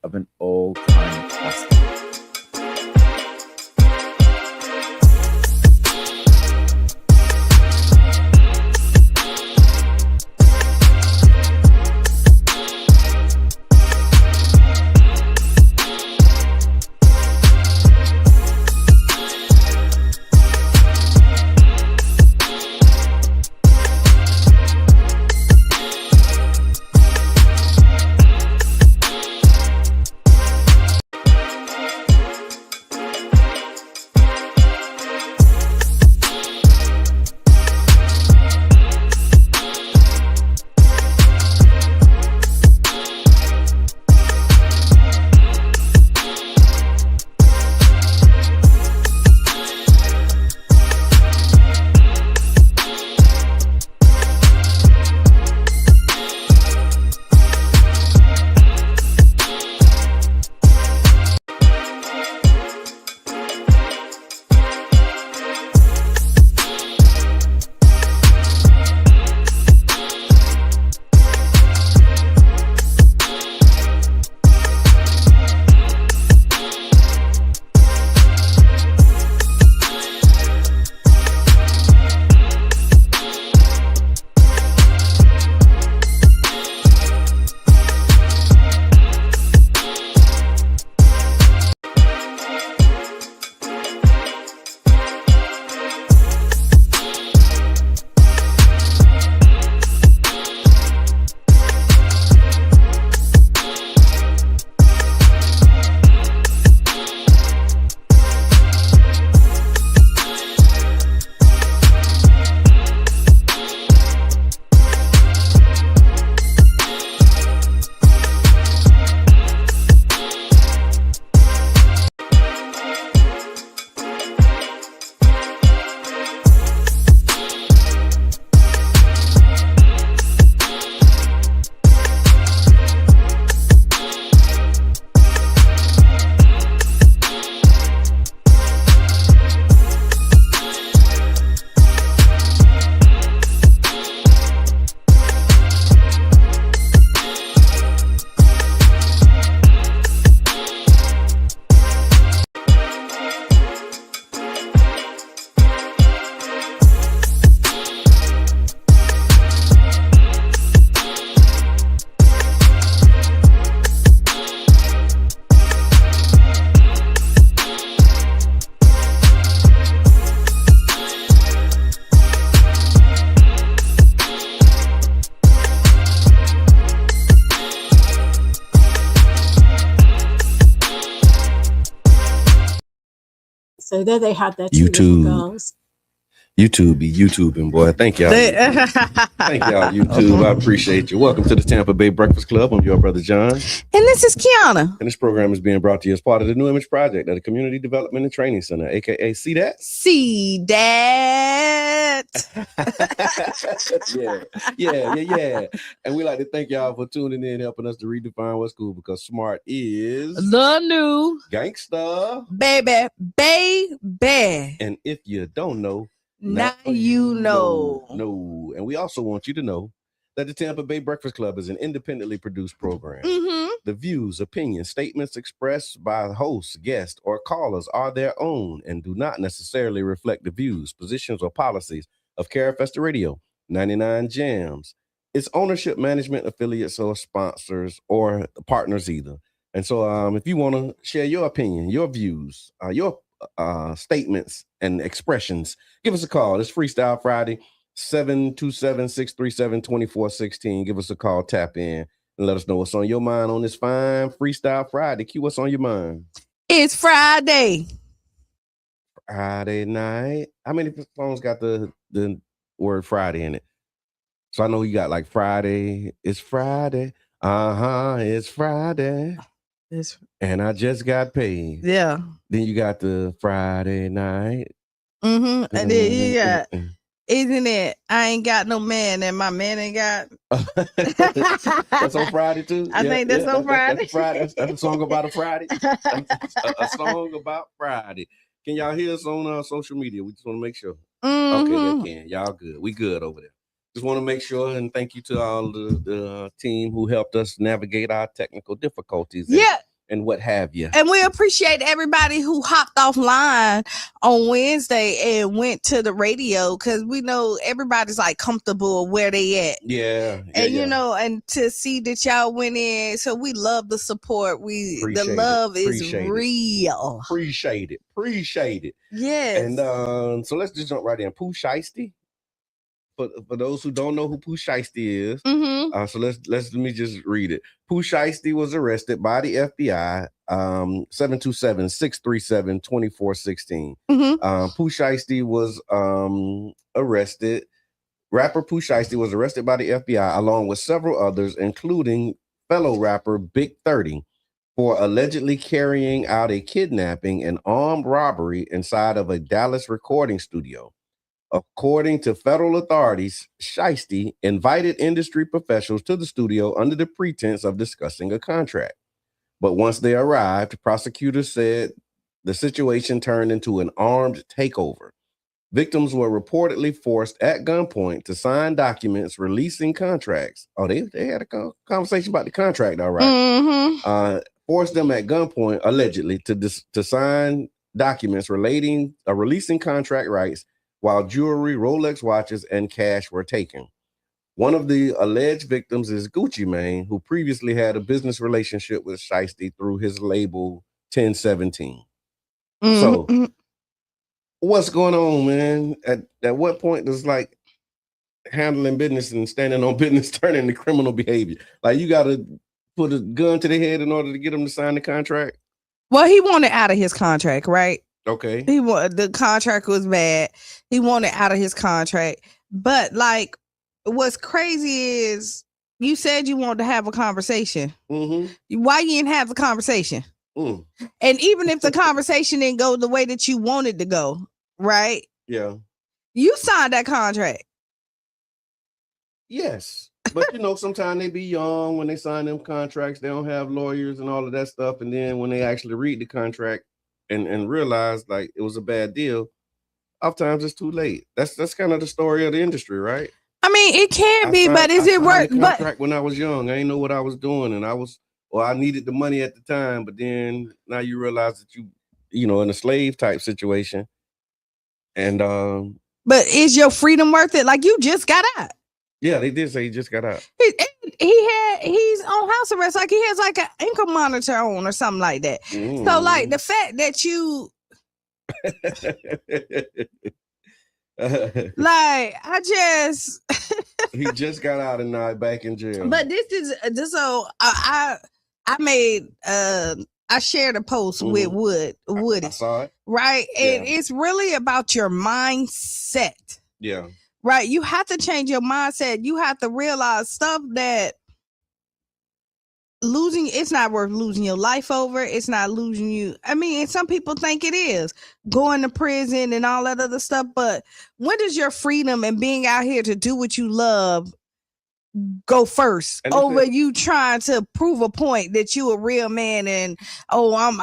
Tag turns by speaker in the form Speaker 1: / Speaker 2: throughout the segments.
Speaker 1: of an old-time classic.
Speaker 2: So there they had their
Speaker 3: YouTube.
Speaker 2: girls.
Speaker 3: YouTube be YouTubing, boy. Thank y'all. Thank y'all, YouTube. I appreciate you. Welcome to the Tampa Bay Breakfast Club. I'm your brother, John.
Speaker 4: And this is Qiana.
Speaker 3: And this program is being brought to you as part of the New Image Project at the Community Development and Training Center, a.k.a. See That?
Speaker 4: See That.
Speaker 3: Yeah. And we like to thank y'all for tuning in, helping us to redefine what's cool, because smart is
Speaker 4: the new
Speaker 3: gangsta.
Speaker 4: Baby.
Speaker 3: And if you don't know,
Speaker 4: now you know.
Speaker 3: No. And we also want you to know that the Tampa Bay Breakfast Club is an independently produced program.
Speaker 4: Mm-hmm.
Speaker 3: The views, opinions, statements expressed by hosts, guests, or callers are their own and do not necessarily reflect the views, positions, or policies of Carafesta Radio, 99 Jams, its ownership, management, affiliates, or sponsors, or partners either. And so if you want to share your opinion, your views, your statements and expressions, give us a call. It's Freestyle Friday, 727-637-2416. Give us a call, tap in, and let us know what's on your mind on this fine Freestyle Friday. Q, what's on your mind?
Speaker 4: It's Friday
Speaker 3: night. How many songs got the word Friday in it? So I know you got like Friday. It's Friday. It's Friday. And I just got paid.
Speaker 4: Yeah.
Speaker 3: Then you got the Friday night.
Speaker 4: Mm-hmm. And then you got, isn't it? I ain't got no man and my man ain't got.
Speaker 3: That's on Friday too?
Speaker 4: I think that's on Friday.
Speaker 3: That's a song about a Friday. a song about Friday. Can y'all hear us on social media? We just want to make sure.
Speaker 4: Mm-hmm.
Speaker 3: Okay, they can. Y'all good. We good over there. Just want to make sure, and thank you to all the team who helped us navigate our technical difficulties.
Speaker 4: Yeah.
Speaker 3: and what have you.
Speaker 4: And we appreciate everybody who hopped offline on Wednesday and went to the radio, because we know everybody's like comfortable where they at.
Speaker 3: Yeah.
Speaker 4: And you know, and to see that y'all went in, so we love the support. The love is real.
Speaker 3: Appreciate it.
Speaker 4: Yes.
Speaker 3: And so let's just jump right in. Pooh Sheisty. For those who don't know who Pooh Sheisty is, so let me just read it. Pooh Sheisty was arrested by the FBI, 727-637-2416. Pooh Sheisty was arrested. Rapper Pooh Sheisty was arrested by the FBI along with several others, including fellow rapper Big 30, for allegedly carrying out a kidnapping and armed robbery inside of a Dallas recording studio. According to federal authorities, Sheisty invited industry professionals to the studio under the pretense of discussing a contract. But once they arrived, prosecutors said the situation turned into an armed takeover. Victims were reportedly forced at gunpoint to sign documents releasing contracts. Oh, they had a conversation about the contract, all right. Forced them at gunpoint, allegedly, to sign documents releasing contract rights, while jewelry, Rolex watches, and cash were taken. One of the alleged victims is Gucci Mane, who previously had a business relationship with Sheisty through his label 1017. So, what's going on, man? At what point does like handling business and standing on business turn into criminal behavior? Like, you got to put a gun to their head in order to get them to sign the contract?
Speaker 4: Well, he wanted out of his contract, right?
Speaker 3: Okay.
Speaker 4: The contract was bad. He wanted out of his contract. But like, what's crazy is you said you wanted to have a conversation. Why you didn't have the conversation? And even if the conversation didn't go the way that you wanted to go, right?
Speaker 3: Yeah.
Speaker 4: You signed that contract.
Speaker 3: Yes. But you know, sometimes they be young when they sign them contracts. They don't have lawyers and all of that stuff. And then when they actually read the contract and realize like it was a bad deal, oftentimes it's too late. That's kind of the story of the industry, right?
Speaker 4: I mean, it can be, but is it worth?
Speaker 3: Contract when I was young, I didn't know what I was doing, and I needed the money at the time. But then now you realize that you know, in a slave type situation, and
Speaker 4: but is your freedom worth it? Like, you just got out.
Speaker 3: Yeah, they did say he just got out.
Speaker 4: He's on house arrest. Like, he has like an ankle monitor on or something like that. So like the fact that you like,
Speaker 3: he just got out and now back in jail.
Speaker 4: But so I shared a post with Woody.
Speaker 3: I saw it.
Speaker 4: Right. And it's really about your mindset.
Speaker 3: Yeah.
Speaker 4: Right. You have to change your mindset. You have to realize stuff that it's not worth losing your life over. It's not losing you. I mean, and some people think it is going to prison and all that other stuff. But when does your freedom and being out here to do what you love go first over you trying to prove a point that you a real man and I'm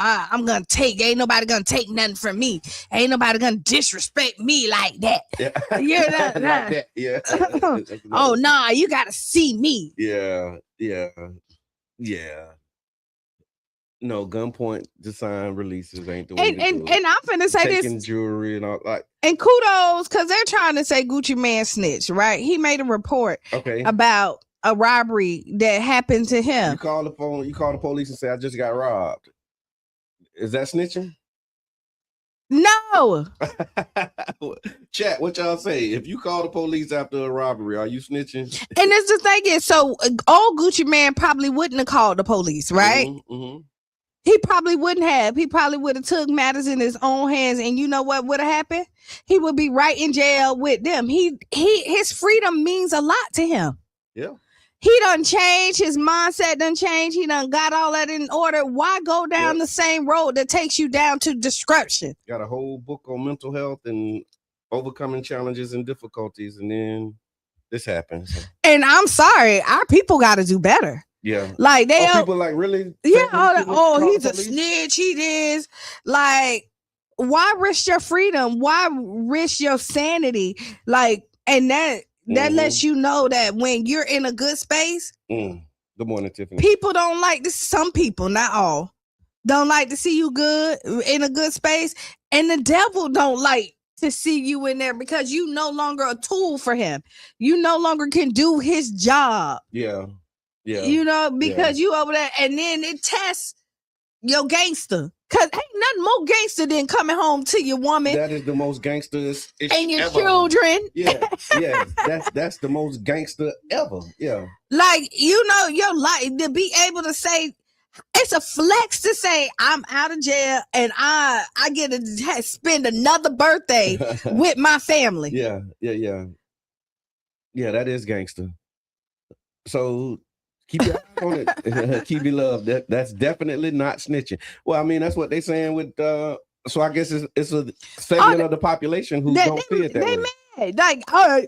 Speaker 4: gonna take, ain't nobody gonna take nothing from me, ain't nobody gonna disrespect me like that. You know,
Speaker 3: like that. Yeah.
Speaker 4: Oh nah, you gotta see me.
Speaker 3: Yeah. No, gunpoint to sign releases ain't the way to do it.
Speaker 4: And I'm finna say
Speaker 3: taking
Speaker 4: this,
Speaker 3: jewelry and all, like,
Speaker 4: and kudos, because they're trying to say Gucci Mane snitch, right? He made a report about a robbery that happened to him.
Speaker 3: You call the phone, you call the police and say, I just got robbed. Is that snitching?
Speaker 4: No.
Speaker 3: Chat, what y'all say? If you call the police after a robbery, are you snitching?
Speaker 4: And that's the thing is, so old Gucci Mane probably wouldn't have called the police, right? He probably wouldn't have. He probably would have took matters in his own hands, and you know what would have happened? He would be right in jail with them. His freedom means a lot to him.
Speaker 3: Yeah.
Speaker 4: He done changed. His mindset done changed. He done got all that in order. Why go down the same road that takes you down to destruction?
Speaker 3: Got a whole book on mental health and overcoming challenges and difficulties, and then this happens.
Speaker 4: And I'm sorry, our people got to do better.
Speaker 3: Yeah.
Speaker 4: Like
Speaker 3: people like really.
Speaker 4: Yeah. He's a snitch. He is. Like, why risk your freedom? Why risk your sanity? Like, and that lets you know that when you're in a good space.
Speaker 3: Good morning, Tiffany.
Speaker 4: People don't like this. Some people, not all. don't like to see you good in a good space, and the devil don't like to see you in there because you no longer a tool for him. You no longer can do his job.
Speaker 3: Yeah.
Speaker 4: You know, because you over there, and then it tests your gangster. Cause ain't nothing more gangster than coming home to your woman.
Speaker 3: That is the most gangster
Speaker 4: and your children.
Speaker 3: Yeah. That's the most gangster ever. Yeah.
Speaker 4: Like, you know, your life to be able to say, it's a flex to say I'm out of jail and I get to spend another birthday with my family.
Speaker 3: Yeah, that is gangster. So keep your eye on it. Keep your love. That's definitely not snitching. Well, I mean, that's what they're saying with so I guess it's a segment of the population who don't see it that way.
Speaker 4: Mad. Like, I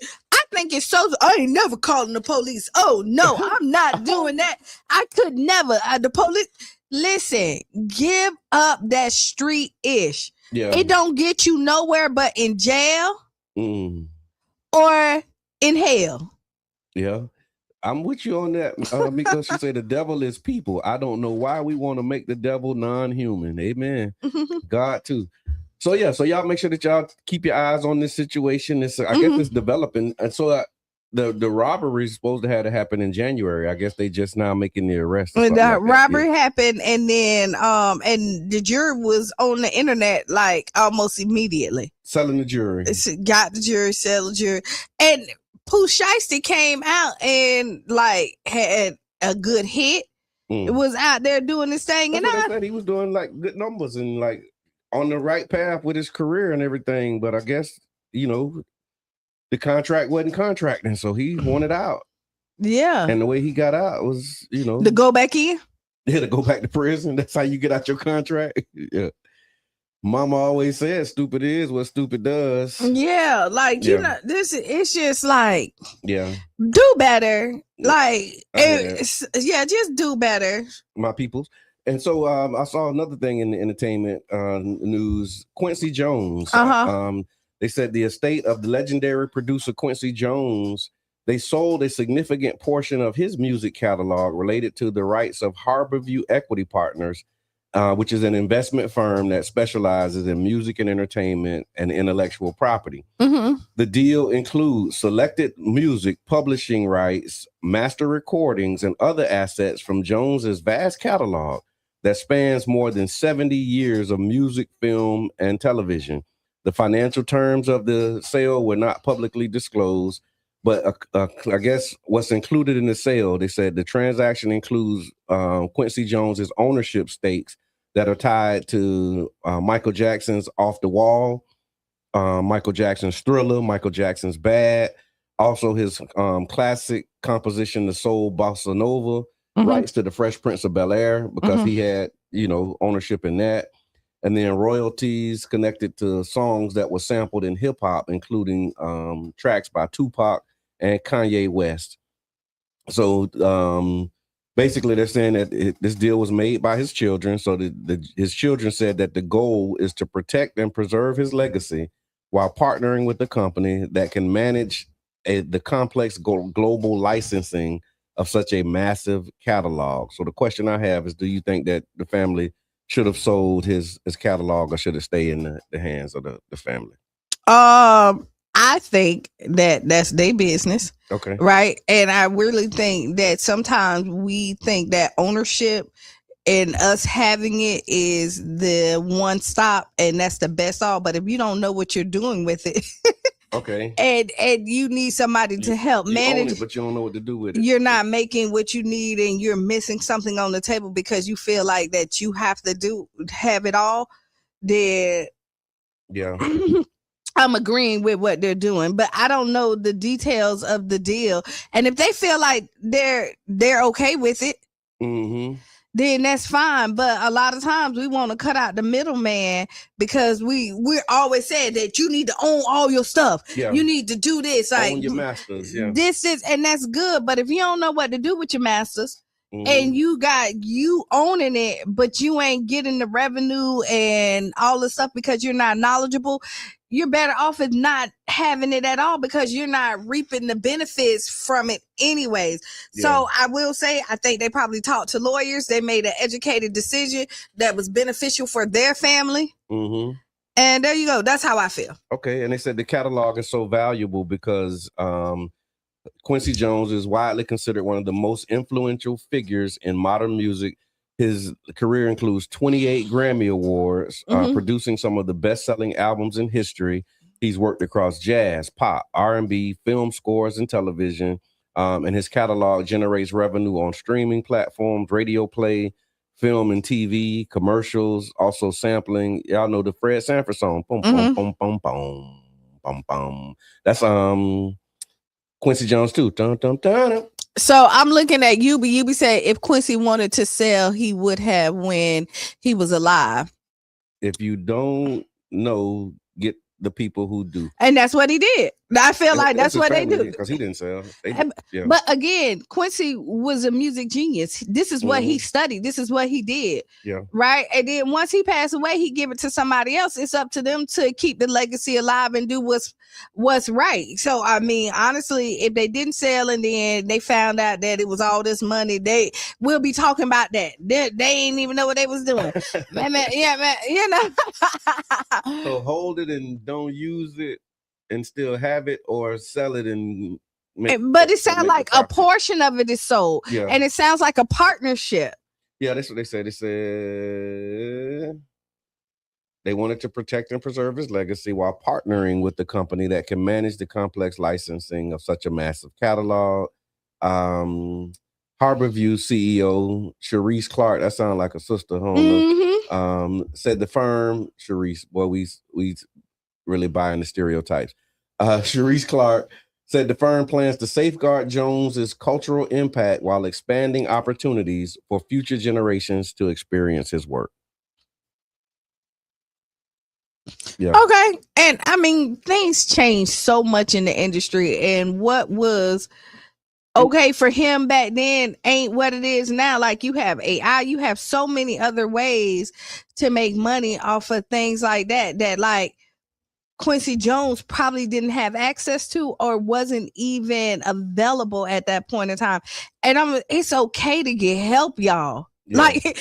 Speaker 4: think it's so. I ain't never calling the police. Oh no, I'm not doing that. I could never. The police. Listen, give up that street ish.
Speaker 3: Yeah,
Speaker 4: it don't get you nowhere but in jail or in hell.
Speaker 3: Yeah, I'm with you on that because she said the devil is people. I don't know why we want to make the devil non-human. Amen. God too. So yeah, so y'all make sure that y'all keep your eyes on this situation. I guess it's developing, and so the robbery is supposed to have to happen in January. I guess they just now making the arrest.
Speaker 4: The robbery happened, and then and the jury was on the internet like almost immediately
Speaker 3: selling the jury.
Speaker 4: Got the jury, sell the jury, and Pooh Sheisty came out and like had a good hit. It was out there doing this thing,
Speaker 3: That's what I said. He was doing like good numbers and like on the right path with his career and everything. But I guess the contract wasn't contracting, so he wanted out.
Speaker 4: Yeah,
Speaker 3: and the way he got out was
Speaker 4: to go back in.
Speaker 3: Yeah, to go back to prison. That's how you get out your contract. Yeah. Mama always said stupid is what stupid does.
Speaker 4: Yeah, like this it's just like do better. Like just do better.
Speaker 3: My peoples. And so I saw another thing in the entertainment news. Quincy Jones. They said the estate of the legendary producer Quincy Jones, they sold a significant portion of his music catalog related to the rights of Harborview Equity Partners, which is an investment firm that specializes in music and entertainment and intellectual property. The deal includes selected music publishing rights, master recordings, and other assets from Jones's vast catalog that spans more than 70 years of music, film, and television. The financial terms of the sale were not publicly disclosed, but I guess what's included in the sale, they said the transaction includes Quincy Jones's ownership stakes that are tied to Michael Jackson's Off the Wall, Michael Jackson's Thriller, Michael Jackson's Bad, also his classic composition, The Soul Bossa Nova, rights to the Fresh Prince of Bel-Air, because he had, ownership in that. And then royalties connected to songs that were sampled in hip hop, including tracks by Tupac and Kanye West. So basically, they're saying that this deal was made by his children. So his children said that the goal is to protect and preserve his legacy while partnering with the company that can manage the complex global licensing of such a massive catalog. So the question I have is, do you think that the family should have sold his catalog, or should it stay in the hands of the family?
Speaker 4: I think that that's their business.
Speaker 3: Okay.
Speaker 4: Right. And I really think that sometimes we think that ownership and us having it is the one stop and that's the best all. But if you don't know what you're doing with it,
Speaker 3: okay,
Speaker 4: and you need somebody to help manage
Speaker 3: it, but you don't know what to do with it.
Speaker 4: You're not making what you need, and you're missing something on the table because you feel like that you have to have it all. Then I'm agreeing with what they're doing, but I don't know the details of the deal. And if they feel like they're okay with it, then that's fine. But a lot of times we want to cut out the middleman because we're always saying that you need to own all your stuff. Yeah. You need to do this.
Speaker 3: Own your masters. Yeah.
Speaker 4: And that's good. But if you don't know what to do with your masters, and you owning it, but you ain't getting the revenue and all the stuff because you're not knowledgeable, you're better off with not having it at all because you're not reaping the benefits from it anyways. So I will say, I think they probably talked to lawyers. They made an educated decision that was beneficial for their family.
Speaker 3: Mm-hmm.
Speaker 4: And there you go. That's how I feel.
Speaker 3: Okay. And they said the catalog is so valuable because Quincy Jones is widely considered one of the most influential figures in modern music. His career includes 28 Grammy Awards, producing some of the best-selling albums in history. He's worked across jazz, pop, R&B, film scores, and television. And his catalog generates revenue on streaming platforms, radio play, film and TV, commercials, also sampling. Y'all know the Fred Sanford song. Boom, boom, boom, boom, boom, boom, boom. That's Quincy Jones too. Dun, dun, dun, dun.
Speaker 4: So I'm looking at Yubi. Yubi said if Quincy wanted to sell, he would have when he was alive.
Speaker 3: If you don't know, get the people who do.
Speaker 4: And that's what he did. I feel like that's what they do.
Speaker 3: Because he didn't sell.
Speaker 4: But again, Quincy was a music genius. This is what he studied. This is what he did.
Speaker 3: Yeah.
Speaker 4: Right. And then once he passed away, he give it to somebody else. It's up to them to keep the legacy alive and do what's right. So I mean, honestly, if they didn't sell and then they found out that it was all this money, they will be talking about that. They ain't even know what they was doing. man, you know.
Speaker 3: So hold it and don't use it and still have it, or sell it and
Speaker 4: but it sounds like a portion of it is sold.
Speaker 3: Yeah.
Speaker 4: And it sounds like a partnership.
Speaker 3: Yeah, that's what they said. They said they wanted to protect and preserve his legacy while partnering with the company that can manage the complex licensing of such a massive catalog. Harborview CEO Sharice Clark, that sounds like a sister, said the firm, Sharice, boy, we really buying the stereotypes. Sharice Clark said the firm plans to safeguard Jones's cultural impact while expanding opportunities for future generations to experience his work. Yeah.
Speaker 4: Okay. And I mean, things change so much in the industry, and what was okay for him back then ain't what it is now. Like, you have AI, you have so many other ways to make money off of things like that like Quincy Jones probably didn't have access to or wasn't even available at that point in time. And it's okay to get help, y'all. Yeah. Like it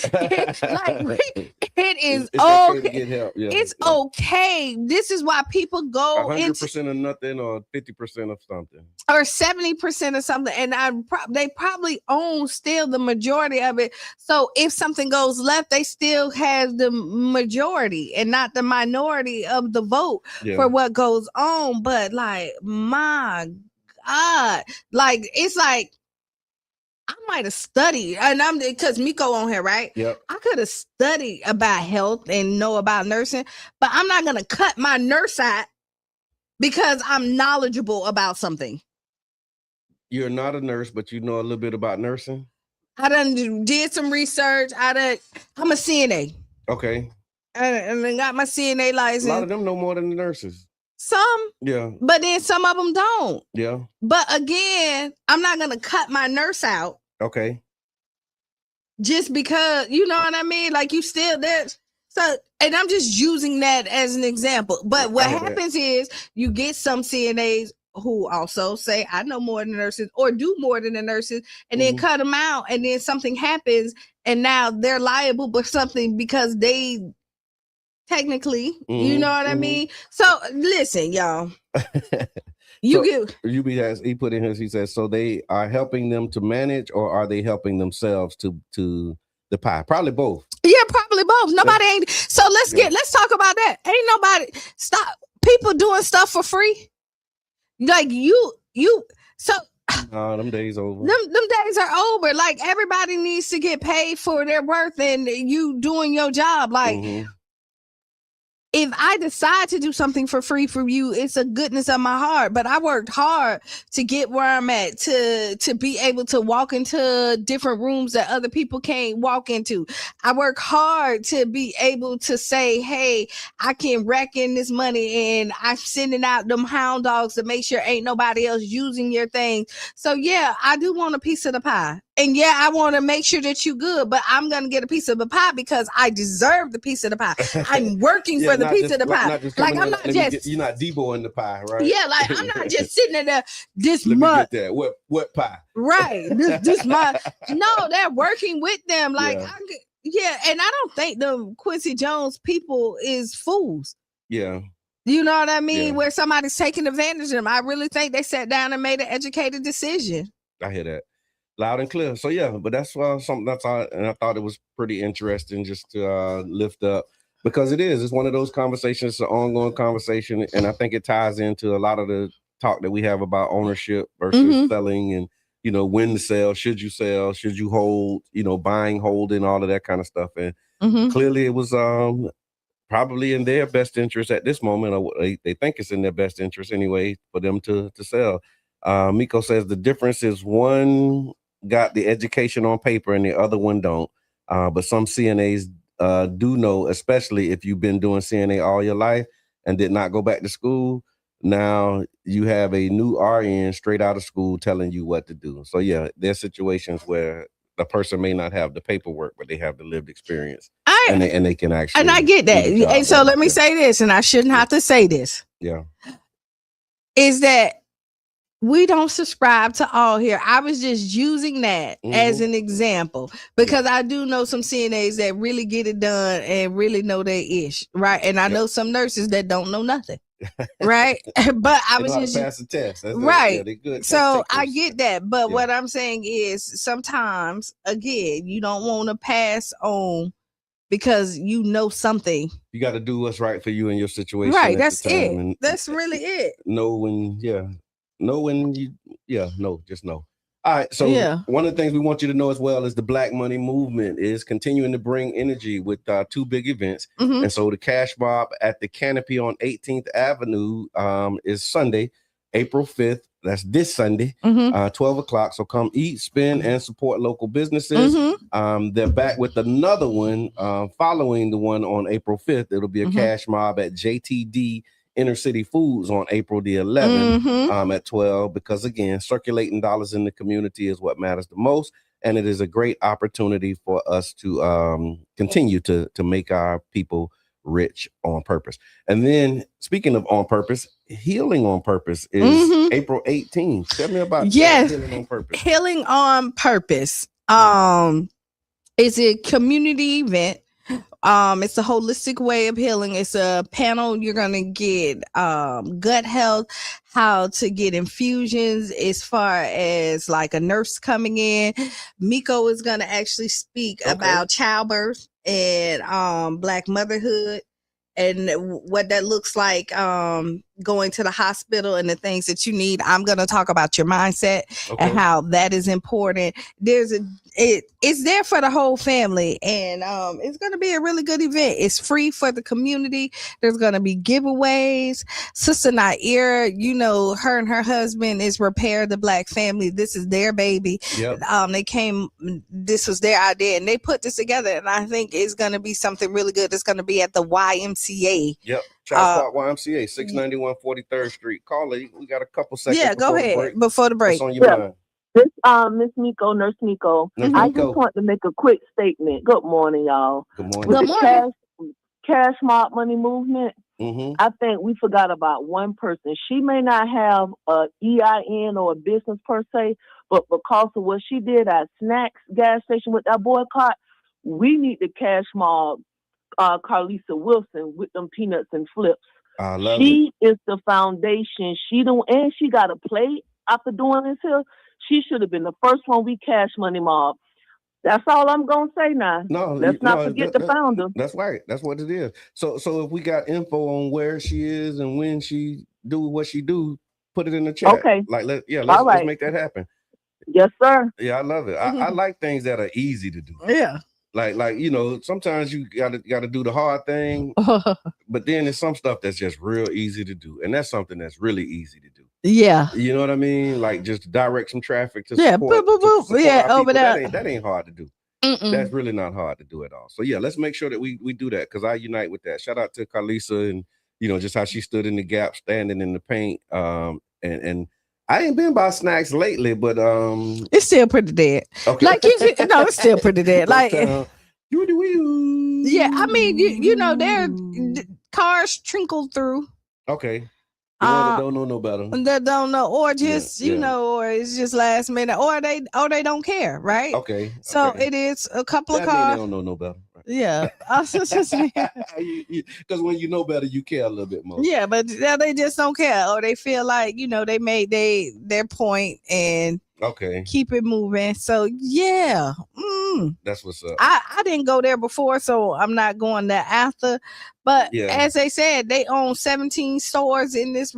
Speaker 4: is okay to get help. Yeah, it's okay. This is why people go
Speaker 3: 100% of nothing or 50% of something
Speaker 4: or 70% of something, and they probably own still the majority of it. So if something goes left, they still have the majority and not the minority of the vote for what goes on. But like, my God, like it's like, I might have studied, and I'm because Miko on here, right?
Speaker 3: Yep.
Speaker 4: I could have studied about health and know about nursing, but I'm not gonna cut my nurse out because I'm knowledgeable about something.
Speaker 3: You're not a nurse, but you know a little bit about nursing.
Speaker 4: I did some research. I'm a CNA.
Speaker 3: Okay.
Speaker 4: And I got my CNA license.
Speaker 3: A lot of them know more than the nurses.
Speaker 4: Some,
Speaker 3: yeah,
Speaker 4: but then some of them don't.
Speaker 3: Yeah.
Speaker 4: But again, I'm not gonna cut my nurse out.
Speaker 3: Okay.
Speaker 4: Just because, you know what I mean? Like, you still there. So, and I'm just using that as an example. But what happens is you get some CNAs who also say, I know more than the nurses or do more than the nurses, and then cut them out, and then something happens, and now they're liable for something because they technically, you know what I mean? So listen, y'all.
Speaker 3: He put in his, he says, so they are helping them to manage, or are they helping themselves to the pie? Probably both.
Speaker 4: Yeah, probably both. Nobody ain't. So let's talk about that. Ain't nobody stop people doing stuff for free. Like so
Speaker 3: them days over.
Speaker 4: Them days are over. Like, everybody needs to get paid for their worth and you doing your job. Like, if I decide to do something for free for you, it's a goodness of my heart. But I worked hard to get where I'm at, to be able to walk into different rooms that other people can't walk into. I work hard to be able to say, hey, I can rack in this money, and I'm sending out them hound dogs to make sure ain't nobody else using your thing. So yeah, I do want a piece of the pie. And yeah, I want to make sure that you good, but I'm going to get a piece of the pie because I deserve the piece of the pie. I'm working for the piece of the pie.
Speaker 3: Like I'm not just you're not Debo in the pie, right?
Speaker 4: Yeah, like I'm not just sitting in there this
Speaker 3: Let
Speaker 4: month.
Speaker 3: me get that. What pie?
Speaker 4: Right. This month. No, they're working with them. Like yeah, and I don't think the Quincy Jones people is fools.
Speaker 3: Yeah.
Speaker 4: You know what I mean? Yeah. Where somebody's taking advantage of them. I really think they sat down and made an educated decision.
Speaker 3: I hear that. Loud and clear. So yeah, but that's something that's all, and I thought it was pretty interesting just to lift up because it's one of those conversations, it's an ongoing conversation, and I think it ties into a lot of the talk that we have about ownership versus selling, and when to sell, should you sell, should you hold, buying, holding, all of that kind of stuff, and clearly it was probably in their best interest at this moment, or they think it's in their best interest anyway for them to sell. Miko says the difference is one got the education on paper and the other one don't. But some CNAs do know, especially if you've been doing CNA all your life and did not go back to school. Now you have a new RN straight out of school telling you what to do. So yeah, there's situations where the person may not have the paperwork, but they have the lived experience. And they can actually.
Speaker 4: And I get that. And so let me say this, and I shouldn't have to say this.
Speaker 3: Yeah.
Speaker 4: Is that we don't subscribe to all here. I was just using that as an example because I do know some CNAs that really get it done and really know their ish, right? And I know some nurses that don't know nothing, right? But I was just
Speaker 3: pass the test, that's
Speaker 4: right.
Speaker 3: They're good.
Speaker 4: So I get that, but what I'm saying is sometimes again you don't want to pass on because you know something.
Speaker 3: You got to do what's right for you in your situation.
Speaker 4: Right, that's it. And that's really it.
Speaker 3: Know when just know. All right, so one of the things we want you to know as well is the Black Money Movement is continuing to bring energy with two big events. And so the Cash Mob at the Canopy on 18th Avenue is Sunday, April 5th. That's this Sunday, 12 o'clock. So come eat, spend, and support local businesses. They're back with another one following the one on April 5th. It'll be a Cash Mob at JTD Inner City Foods on April the 11th at 12, because again, circulating dollars in the community is what matters the most. And it is a great opportunity for us to continue to make our people rich on purpose. And then speaking of on purpose, Healing on Purpose is April 18th. Tell me about Healing on Purpose.
Speaker 4: Healing on Purpose is a community event. It's a holistic way of healing. It's a panel. You're going to get gut health, how to get infusions as far as like a nurse coming in. Miko is going to actually speak about childbirth and Black motherhood and what that looks like, going to the hospital and the things that you need. I'm going to talk about your mindset and how that is important. It's there for the whole family, and it's going to be a really good event. It's free for the community. There's going to be giveaways. Sister Naira, her and her husband is Repair the Black Family. This is their baby. This was their idea, and they put this together, and I think it's going to be something really good. It's going to be at the YMCA.
Speaker 3: Yep. Child Park YMCA, 691 43rd Street. Carly, we got a couple seconds.
Speaker 4: Yeah, go ahead. Before the break.
Speaker 3: What's on your mind?
Speaker 2: This Miss Miko, Nurse Miko. I just want to make a quick statement. Good morning, y'all.
Speaker 3: Good morning.
Speaker 2: With the Cash Mob Money Movement, I think we forgot about one person. She may not have a EIN or a business per se, but because of what she did at Snacks gas station with that boycott, we need the Cash Mob Carlisa Wilson with them peanuts and flips.
Speaker 3: I love
Speaker 2: she is the foundation. She got a plate after doing this here. She should have been the first one we Cash Money Mob. That's all I'm gonna say now. Let's not forget the founder.
Speaker 3: That's right. That's what it is. So if we got info on where she is and when she do what she do, put it in the chat.
Speaker 2: Okay.
Speaker 3: Let's make that happen.
Speaker 2: Yes, sir.
Speaker 3: Yeah, I love it. I like things that are easy to do.
Speaker 4: Yeah.
Speaker 3: Like sometimes you gotta do the hard thing, but then there's some stuff that's just real easy to do, and that's something that's really easy to do.
Speaker 4: Yeah,
Speaker 3: you know what I mean. Like just direct some traffic to
Speaker 4: support, over there.
Speaker 3: That ain't hard to do. That's really not hard to do at all. So yeah, let's make sure that we do that, because I unite with that. Shout out to Carlisa and just how she stood in the gap, standing in the paint, and I ain't been by snacks lately, but
Speaker 4: it's still pretty dead.
Speaker 3: okay.
Speaker 4: Like it's still pretty dead. Like yeah, I mean there cars trickle through.
Speaker 3: Okay. The one that don't know no better.
Speaker 4: That don't know, or just or it's just last minute, or they don't care, right?
Speaker 3: Okay.
Speaker 4: So it is a couple
Speaker 3: that
Speaker 4: of cars.
Speaker 3: They don't know no better. Right?
Speaker 4: Yeah, I was just saying.
Speaker 3: Because when you know better, you care a little bit more.
Speaker 4: Yeah, but they just don't care, or they feel like they made their point and keep it moving. So yeah,
Speaker 3: that's what's up.
Speaker 4: I didn't go there before, so I'm not going there after. But as they said, they own 17 stores in this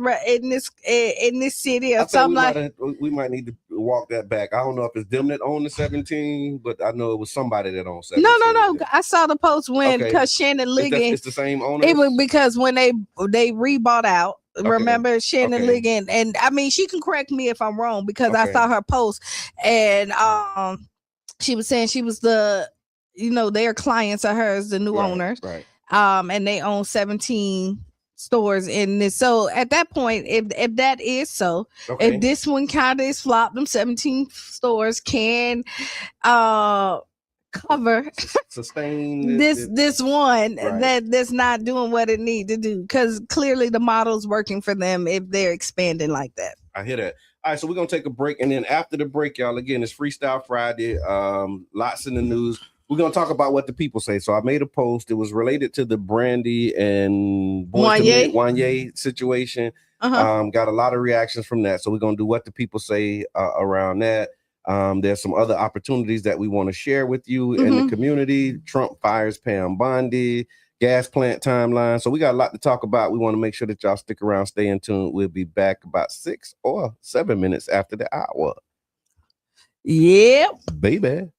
Speaker 4: city or something
Speaker 3: we might need to walk that back. I don't know if it's them that own the 17, but I know it was somebody that owns 17.
Speaker 4: No. I saw the post because Shannon Ligon.
Speaker 3: It's the same owner.
Speaker 4: It was because when they rebought out. Remember Shannon Ligon, and I mean she can correct me if I'm wrong because I saw her post, and she was saying she was their clients are hers, the new owners,
Speaker 3: right?
Speaker 4: And they own 17 stores in this. So at that point, if that is so, if this one kind of is flopped, them 17 stores can cover
Speaker 3: sustain
Speaker 4: this one that's not doing what it need to do, because clearly the model's working for them if they're expanding like that.
Speaker 3: I hear that. All right, so we're gonna take a break, and then after the break, y'all, again, it's Freestyle Friday. Lots in the news. We're going to talk about what the people say. So I made a post. It was related to the Brandy and Wanye situation. Got a lot of reactions from that. So we're going to do what the people say around that. There's some other opportunities that we want to share with you in the community. Trump fires Pam Bondi, gas plant timeline. So we got a lot to talk about. We want to make sure that y'all stick around, stay in tune. We'll be back about 6 or 7 minutes after the hour.
Speaker 4: Yep.
Speaker 3: Baby.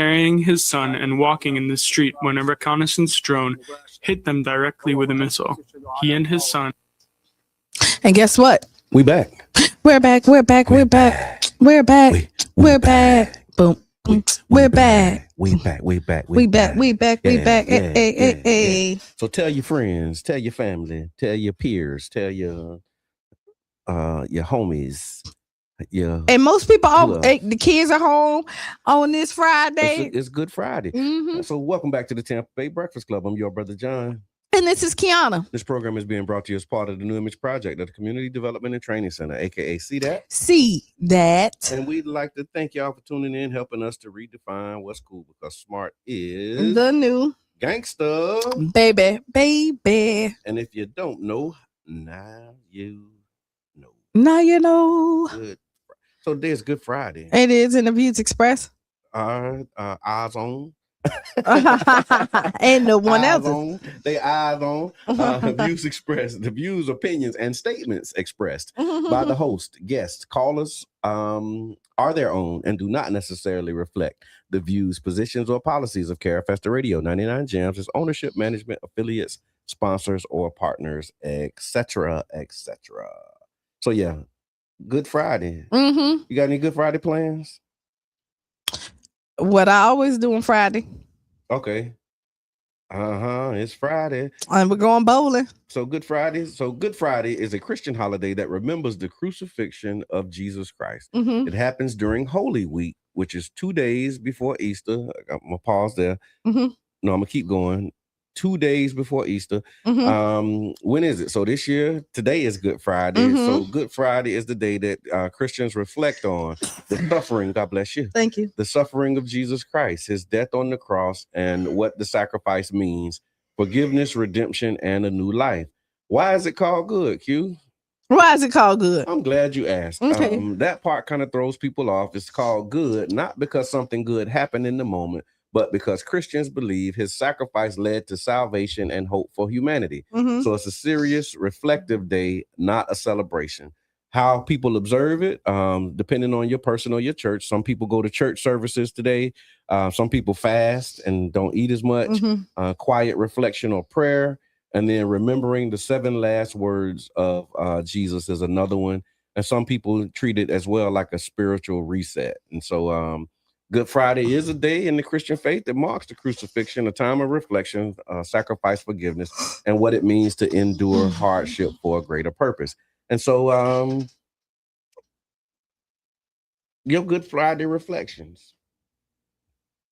Speaker 5: carrying his son and walking in the street when a reconnaissance drone hit them directly with a missile. He and his son.
Speaker 4: And guess what?
Speaker 3: We back.
Speaker 4: We're back. We're back. We're back. We're back. We're back. Boom. We're back.
Speaker 3: We back. We back.
Speaker 4: We back. We back. We back.
Speaker 3: Yeah,
Speaker 4: Hey.
Speaker 3: So tell your friends, tell your family, tell your peers, tell your homies. Yeah.
Speaker 4: And most people, the kids are home on this Friday.
Speaker 3: It's Good Friday.
Speaker 4: Mm-hmm.
Speaker 3: So welcome back to the Tampa Bay Breakfast Club. I'm your brother John.
Speaker 4: And this is Qiana.
Speaker 3: This program is being brought to you as part of the New Image Project at the Community Development and Training Center, aka See That.
Speaker 4: See That.
Speaker 3: And we'd like to thank y'all for tuning in, helping us to redefine what's cool, because smart is
Speaker 4: the new
Speaker 3: gangster.
Speaker 4: Baby.
Speaker 3: And if you don't know, now you know.
Speaker 4: Now you know.
Speaker 3: Good. So there's Good Friday.
Speaker 4: It is in the Views Express.
Speaker 3: Eyes on.
Speaker 4: And the one else.
Speaker 3: They eyes on. Views expressed. The views, opinions, and statements expressed by the host, guests, callers are their own and do not necessarily reflect the views, positions, or policies of Carafesta Radio 99 Jams, its ownership, management, affiliates, sponsors, or partners, etc., etc. So yeah, Good Friday. You got any Good Friday plans?
Speaker 4: What I always do on Friday.
Speaker 3: Okay. It's Friday.
Speaker 4: And we're going bowling.
Speaker 3: So Good Friday. So Good Friday is a Christian holiday that remembers the crucifixion of Jesus Christ. It happens during Holy Week, which is 2 days before Easter. I'm going to pause there. No, I'm going to keep going. 2 days before Easter. When is it? So this year, today is Good Friday. So Good Friday is the day that Christians reflect on the suffering. God bless you.
Speaker 4: Thank you.
Speaker 3: The suffering of Jesus Christ, his death on the cross, and what the sacrifice means: forgiveness, redemption, and a new life. Why is it called good, Q?
Speaker 4: Why is it called good?
Speaker 3: I'm glad you asked.
Speaker 4: Okay.
Speaker 3: That part kind of throws people off. It's called good, not because something good happened in the moment, but because Christians believe his sacrifice led to salvation and hope for humanity. So it's a serious, reflective day, not a celebration. How people observe it, depending on your person or your church. Some people go to church services today. Some people fast and don't eat as much. Quiet reflection or prayer. And then remembering the 7 last words of Jesus is another one. And some people treat it as well like a spiritual reset. And so Good Friday is a day in the Christian faith that marks the crucifixion, a time of reflection, sacrifice, forgiveness, and what it means to endure hardship for a greater purpose. And so your Good Friday reflections.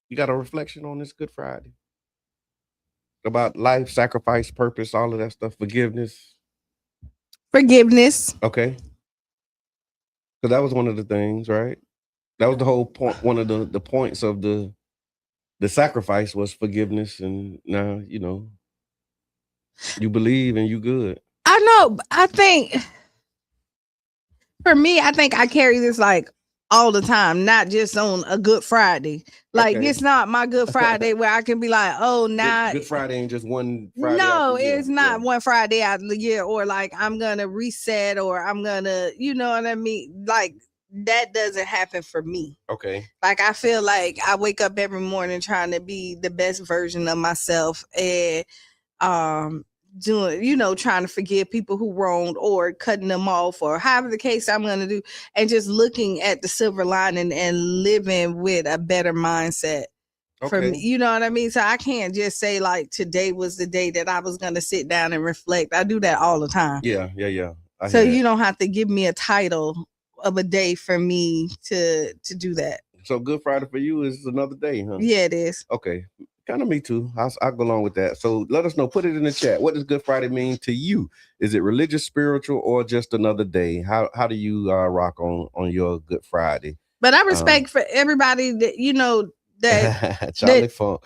Speaker 3: You got a reflection on this Good Friday? About life, sacrifice, purpose, all of that stuff, forgiveness?
Speaker 4: Forgiveness.
Speaker 3: Okay. So that was one of the things, right? That was the whole point. One of the points of the sacrifice was forgiveness. And now, you know, you believe and you good.
Speaker 4: I know. I think for me, I think I carry this like all the time, not just on a Good Friday. Like it's not my Good Friday where I can be like, oh, now
Speaker 3: Good Friday ain't just one Friday.
Speaker 4: No, it's not one Friday out of the year, or like I'm gonna reset, or I'm gonna, you know what I mean? Like that doesn't happen for me.
Speaker 3: Okay.
Speaker 4: Like I feel like I wake up every morning trying to be the best version of myself, and doing, you know, trying to forgive people who wronged or cutting them off, or however the case I'm going to do, and just looking at the silver lining and living with a better mindset for me. You know what I mean? So I can't just say like today was the day that I was going to sit down and reflect. I do that all the time.
Speaker 3: Yeah.
Speaker 4: So you don't have to give me a title of a day for me to do that.
Speaker 3: So Good Friday for you is another day, huh?
Speaker 4: Yeah, it is.
Speaker 3: Okay. Kind of me too. I'll go along with that. So let us know. Put it in the chat. What does Good Friday mean to you? Is it religious, spiritual, or just another day? How do you rock on your Good Friday?
Speaker 4: But I respect for everybody that, you know, that
Speaker 3: Charlie Funk.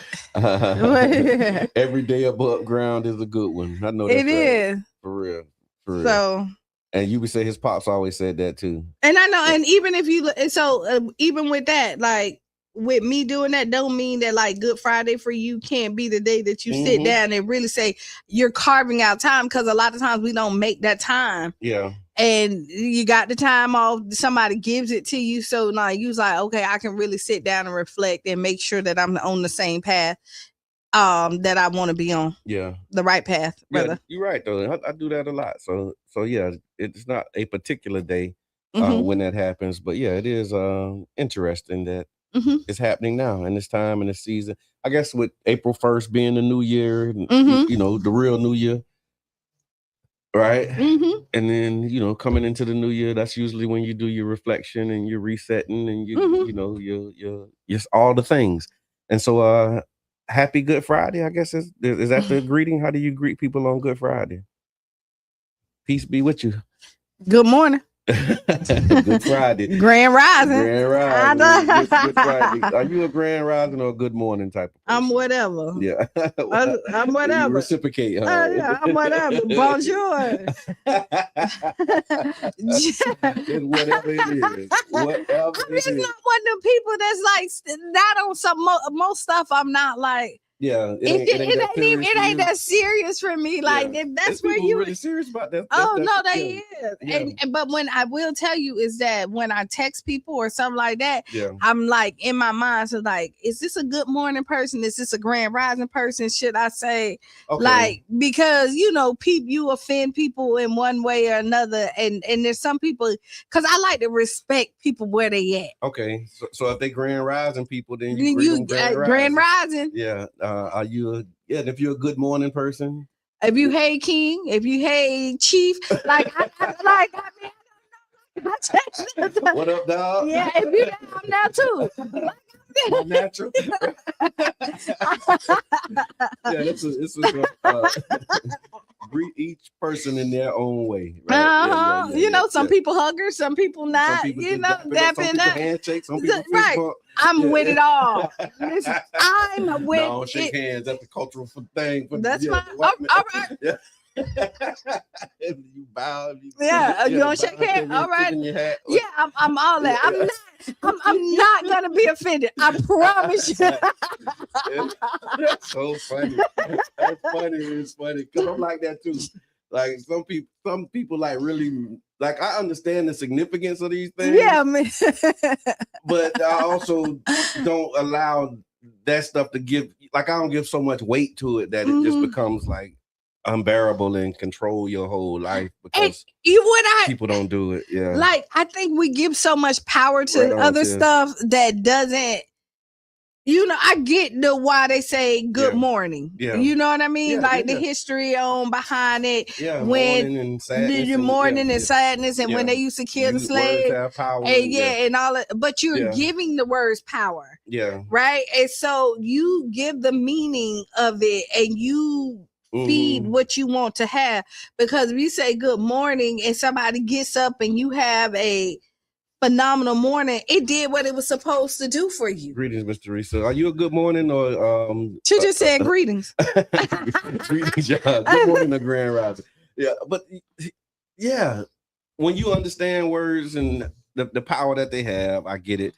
Speaker 3: Every day above ground is a good one. I know that.
Speaker 4: It is.
Speaker 3: For real.
Speaker 4: So.
Speaker 3: And you would say his pops always said that too.
Speaker 4: And I know, and even if you, so even with that, like with me doing that don't mean that like Good Friday for you can't be the day that you sit down and really say you're carving out time, because a lot of times we don't make that time.
Speaker 3: Yeah.
Speaker 4: And you got the time off, somebody gives it to you. So now you was like, okay, I can really sit down and reflect and make sure that I'm on the same path that I want to be on. Yeah. The right path, brother.
Speaker 3: Yeah, you're right though. I do that a lot. So yeah, it's not a particular day when that happens, but yeah, it is interesting that it's happening now in this time in the season. I guess with April 1st being the new year, you know, the real new year, right? And then, coming into the new year, that's usually when you do your reflection and you're resetting and you're all the things. And so happy Good Friday, I guess is that the greeting? How do you greet people on Good Friday? Peace be with you.
Speaker 4: Good morning.
Speaker 3: Good Friday.
Speaker 4: Grand rising.
Speaker 3: Grand rising. Good Friday. Are you a grand rising or a good morning type of person?
Speaker 4: I'm whatever.
Speaker 3: Yeah.
Speaker 4: I'm whatever.
Speaker 3: You reciprocate, huh?
Speaker 4: Yeah, I'm whatever. Bonjour.
Speaker 3: It's whatever it is. Whatever
Speaker 4: I'm just not one of them people that's like not on some most stuff. I'm not like.
Speaker 3: Yeah,
Speaker 4: it ain't that serious for me. Like if that's where you
Speaker 3: really serious about that.
Speaker 4: They is. Yeah. But when I will tell you is that when I text people or something like that, I'm like in my mind, so like, is this a good morning person? Is this a grand rising person? Should I say like, because you offend people in one way or another, and there's some people, because I like to respect people where they at.
Speaker 3: Okay, so if they grand rising people, then you
Speaker 4: grand rising.
Speaker 3: Yeah. Are you and if you're a good morning person?
Speaker 4: If you hey King, if you hey Chief, like I
Speaker 3: what up, dog?
Speaker 4: Yeah, if you I'm now too.
Speaker 3: Natural. Greet each person in their own way. Right?
Speaker 4: Some people huggers, some people not. Some people dapping up.
Speaker 3: Handshake, some people
Speaker 4: right. I'm with it all. Listen, I'm with
Speaker 3: don't shake hands. That's the cultural thing.
Speaker 4: That's fine. All right.
Speaker 3: Yeah. You bow.
Speaker 4: You don't shake hands. All right. Yeah, I'm all that. I'm not gonna be offended. I promise you.
Speaker 3: That's so funny. That's funny. It's funny because I'm like that too. Like some people like really like I understand the significance of these things.
Speaker 4: Yeah, man.
Speaker 3: But I also don't allow that stuff to give. Like I don't give so much weight to it that it just becomes like unbearable and control your whole life because people don't do it. Yeah.
Speaker 4: Like I think we give so much power to other stuff that doesn't, I get why they say good morning. Yeah. You know what I mean? The history on behind it.
Speaker 3: Yeah.
Speaker 4: When
Speaker 3: mourning
Speaker 4: and sadness and when they used to kill the slave. And all that. But you're giving the words power.
Speaker 3: Yeah.
Speaker 4: Right? And so you give the meaning of it and you feed what you want to have, because if you say good morning and somebody gets up and you have a phenomenal morning, it did what it was supposed to do for you.
Speaker 3: Greetings, Mr. Risa. Are you a good morning or
Speaker 4: she just said greetings.
Speaker 3: Greetings, y'all. Good morning or grand rising. Yeah, but when you understand words and the power that they have, I get it,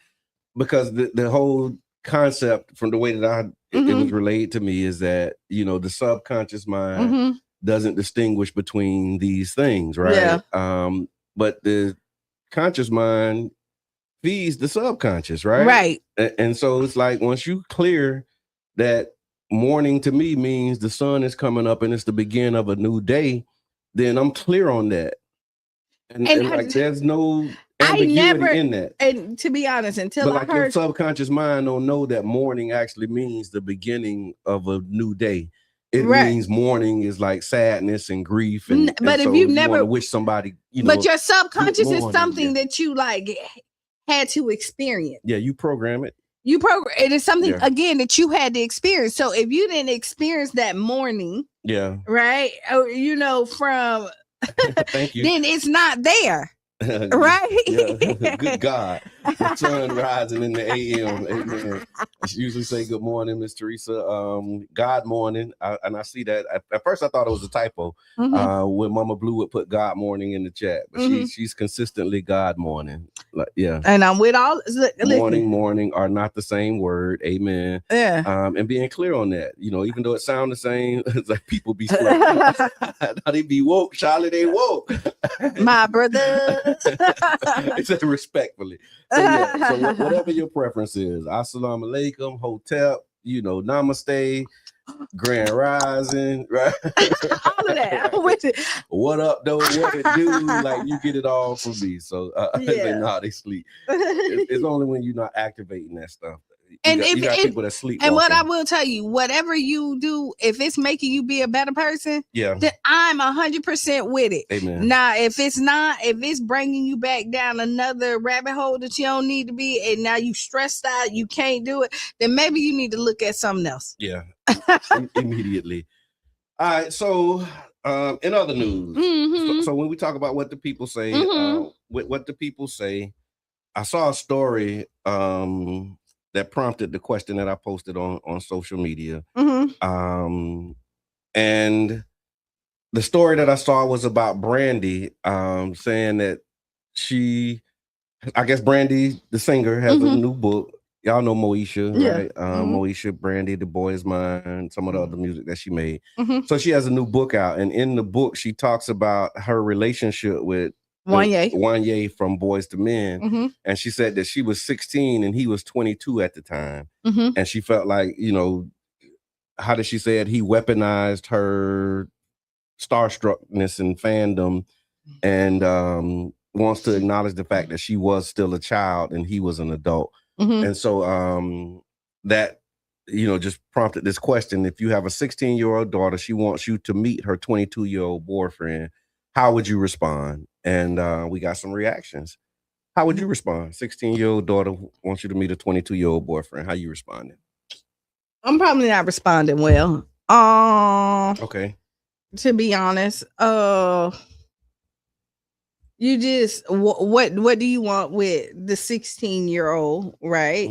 Speaker 3: because the whole concept from the way that it was relayed to me is that the subconscious mind doesn't distinguish between these things, right? But the conscious mind feeds the subconscious, right? And so it's like once you clear that morning to me means the sun is coming up and it's the beginning of a new day, then I'm clear on that, and like there's no ambiguity in that.
Speaker 4: And to be honest, until I heard
Speaker 3: your subconscious mind don't know that morning actually means the beginning of a new day. It means morning is like sadness and grief.
Speaker 4: But if you never
Speaker 3: wish somebody,
Speaker 4: but your subconscious is something that you like had to experience.
Speaker 3: Yeah, you program it.
Speaker 4: It is something again that you had to experience. So if you didn't experience that morning, right, from
Speaker 3: thank you,
Speaker 4: then it's not there. Right?
Speaker 3: Yeah. Good God. The sun rising in the AM. Amen. I usually say good morning, Miss Teresa. God morning. And I see that. At first I thought it was a typo. When Mama Blue would put God morning in the chat. But she's consistently God morning. Like, yeah.
Speaker 4: And I'm with all
Speaker 3: morning are not the same word. Amen.
Speaker 4: Yeah.
Speaker 3: And being clear on that, even though it sounds the same, it's like people be sweating. They be woke, Charlie, they woke.
Speaker 4: My brother.
Speaker 3: It's respectfully. So whatever your preference is, assalamu alaikum, hotep, namaste, grand rising, right?
Speaker 4: All of that. I'm with it.
Speaker 3: What up, though? What it do? Like, you get it all from me. So they sleep. It's only when you're not activating that stuff. You got people that sleep.
Speaker 4: And what I will tell you, whatever you do, if it's making you be a better person, then I'm 100% with it.
Speaker 3: Amen.
Speaker 4: Now, if it's bringing you back down another rabbit hole that you don't need to be, and now you stressed out, you can't do it, then maybe you need to look at something else.
Speaker 3: Yeah, immediately. All right. So, in other news, so when we talk about what the people say, what the people say, I saw a story that prompted the question that I posted on social media. And the story that I saw was about Brandy, saying that I guess Brandy, the singer, has a new book. Y'all know Moesha, right? Moesha, Brandy, The Boy Is Mine, some of the other music that she made. So she has a new book out. And in the book, she talks about her relationship with Wanye from Boys to Men. And she said that she was 16 and he was 22 at the time. And she felt like, how did she say it? He weaponized her starstruckness and fandom and wants to acknowledge the fact that she was still a child and he was an adult. And so that, just prompted this question. If you have a 16-year-old daughter, she wants you to meet her 22-year-old boyfriend, how would you respond? And we got some reactions. How would you respond? 16-year-old daughter wants you to meet a 22-year-old boyfriend. How you responding?
Speaker 4: I'm probably not responding well.
Speaker 3: Okay.
Speaker 4: To be honest, you just what do you want with the 16-year-old, right?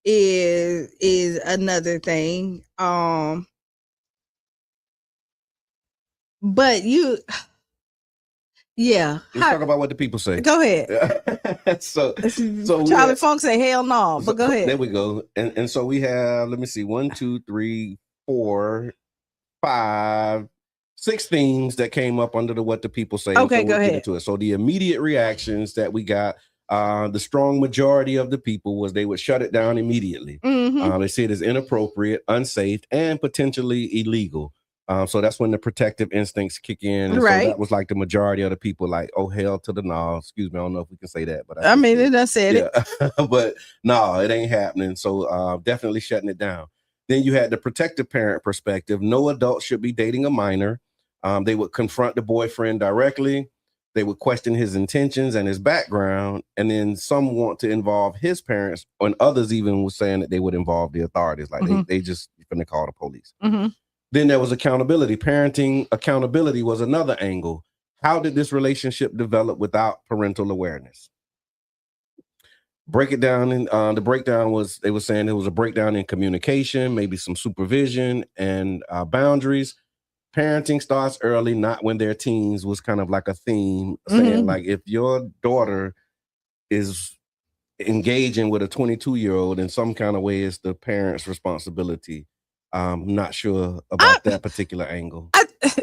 Speaker 4: Is another thing. But let's
Speaker 3: talk about what the people say.
Speaker 4: Go ahead.
Speaker 3: so
Speaker 4: Charlie Funk say hell no, but go ahead.
Speaker 3: There we go. And so we have, let me see, 1, 2, 3, 4, 5, 6 themes that came up under the what the people say.
Speaker 4: Okay,
Speaker 3: so
Speaker 4: go ahead.
Speaker 3: Into it. So the immediate reactions that we got, the strong majority of the people was they would shut it down immediately. They say it is inappropriate, unsafe, and potentially illegal. So that's when the protective instincts kick in. And
Speaker 4: right.
Speaker 3: So that was like the majority of the people like, oh, hell to the no. Excuse me. I don't know if we can say that, but
Speaker 4: I mean, it done said it.
Speaker 3: But no, it ain't happening. So definitely shutting it down. Then you had the protective parent perspective. No adult should be dating a minor. They would confront the boyfriend directly. They would question his intentions and his background. And then some want to involve his parents, and others even were saying that they would involve the authorities. Like they just finna call the police. Then there was accountability. Parenting accountability was another angle. How did this relationship develop without parental awareness? Break it down. And the breakdown was, they were saying it was a breakdown in communication, maybe some supervision and boundaries. Parenting starts early, not when they're teens, was kind of like a theme, saying like if your daughter is engaging with a 22-year-old in some kind of way, it's the parent's responsibility. I'm not sure about that particular angle.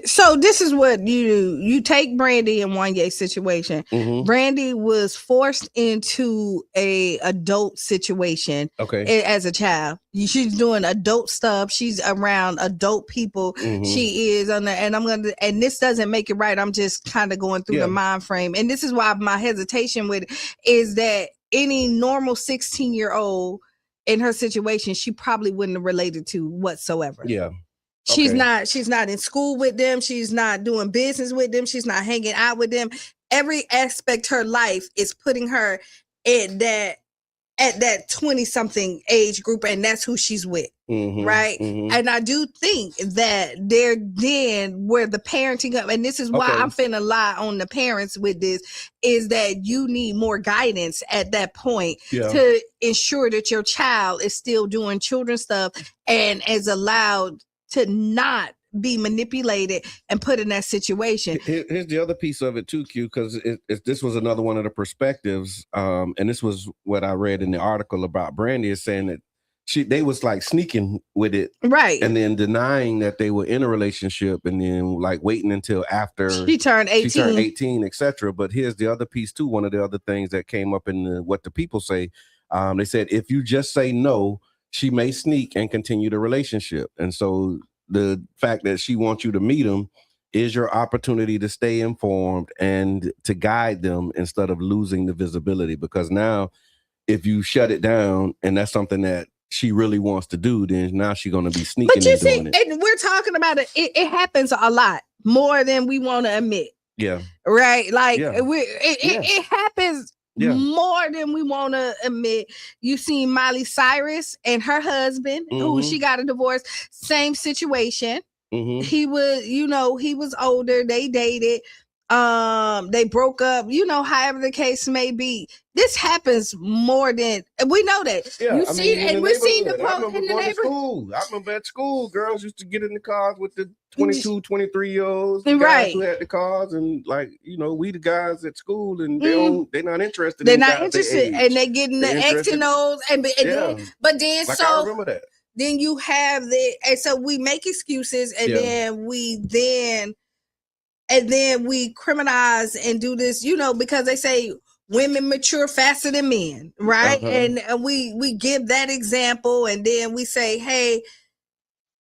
Speaker 4: So this is what you do. You take Brandy in Wanye's situation. Brandy was forced into a adult situation as a child. She's doing adult stuff. She's around adult people. She is on the, and this doesn't make it right. I'm just kind of going through the mind frame. And this is why my hesitation with it is that any normal 16-year-old in her situation, she probably wouldn't have related to whatsoever.
Speaker 3: Yeah.
Speaker 4: She's not in school with them. She's not doing business with them. She's not hanging out with them. Every aspect of her life is putting her in that at that 20-something age group, and that's who she's with. Right. And I do think that they're then where the parenting up, and this is why I'm finna lie on the parents with this, is that you need more guidance at that point to ensure that your child is still doing children stuff and is allowed to not be manipulated and put in that situation.
Speaker 3: Here's the other piece of it too, Q, because this was another one of the perspectives, and this was what I read in the article about Brandy, is saying that they was like sneaking with it,
Speaker 4: right,
Speaker 3: and then denying that they were in a relationship, and then like waiting until after
Speaker 4: she turned 18,
Speaker 3: etc. But here's the other piece too. One of the other things that came up in what the people say, they said if you just say no, she may sneak and continue the relationship, and so the fact that she wants you to meet him is your opportunity to stay informed and to guide them instead of losing the visibility. Because now, if you shut it down, and that's something that she really wants to do, then now she's going to be sneaking and doing it.
Speaker 4: And we're talking about it. It happens a lot more than we want to admit.
Speaker 3: Yeah.
Speaker 4: Right. Like it happens more than we want to admit. You see Miley Cyrus and her husband, who she got a divorce, same situation. He was, he was older. They dated. They broke up, however the case may be. This happens more than we know that.
Speaker 3: Yeah,
Speaker 4: you see, and we see the
Speaker 3: post in the neighborhood. I remember at school, girls used to get in the cars with the 22, 23-year-olds, guys who had the cars, and we the guys at school, and they're not interested.
Speaker 4: They're not interested, and they getting the X and O's, and then, but then
Speaker 3: like I remember that.
Speaker 4: Then you have and so we make excuses, and then we criminalize and do this, because they say women mature faster than men, right? And we give that example, and then we say, hey,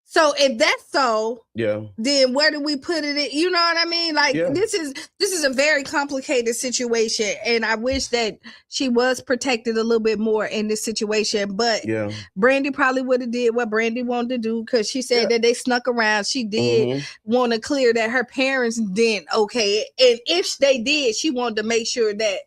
Speaker 4: so if that's so, then where do we put it in? You know what I mean? Like this is a very complicated situation, and I wish that she was protected a little bit more in this situation. But Brandy probably would have did what Brandy wanted to do, because she said that they snuck around. She did want to clear that her parents didn't and if they did, she wanted to make sure that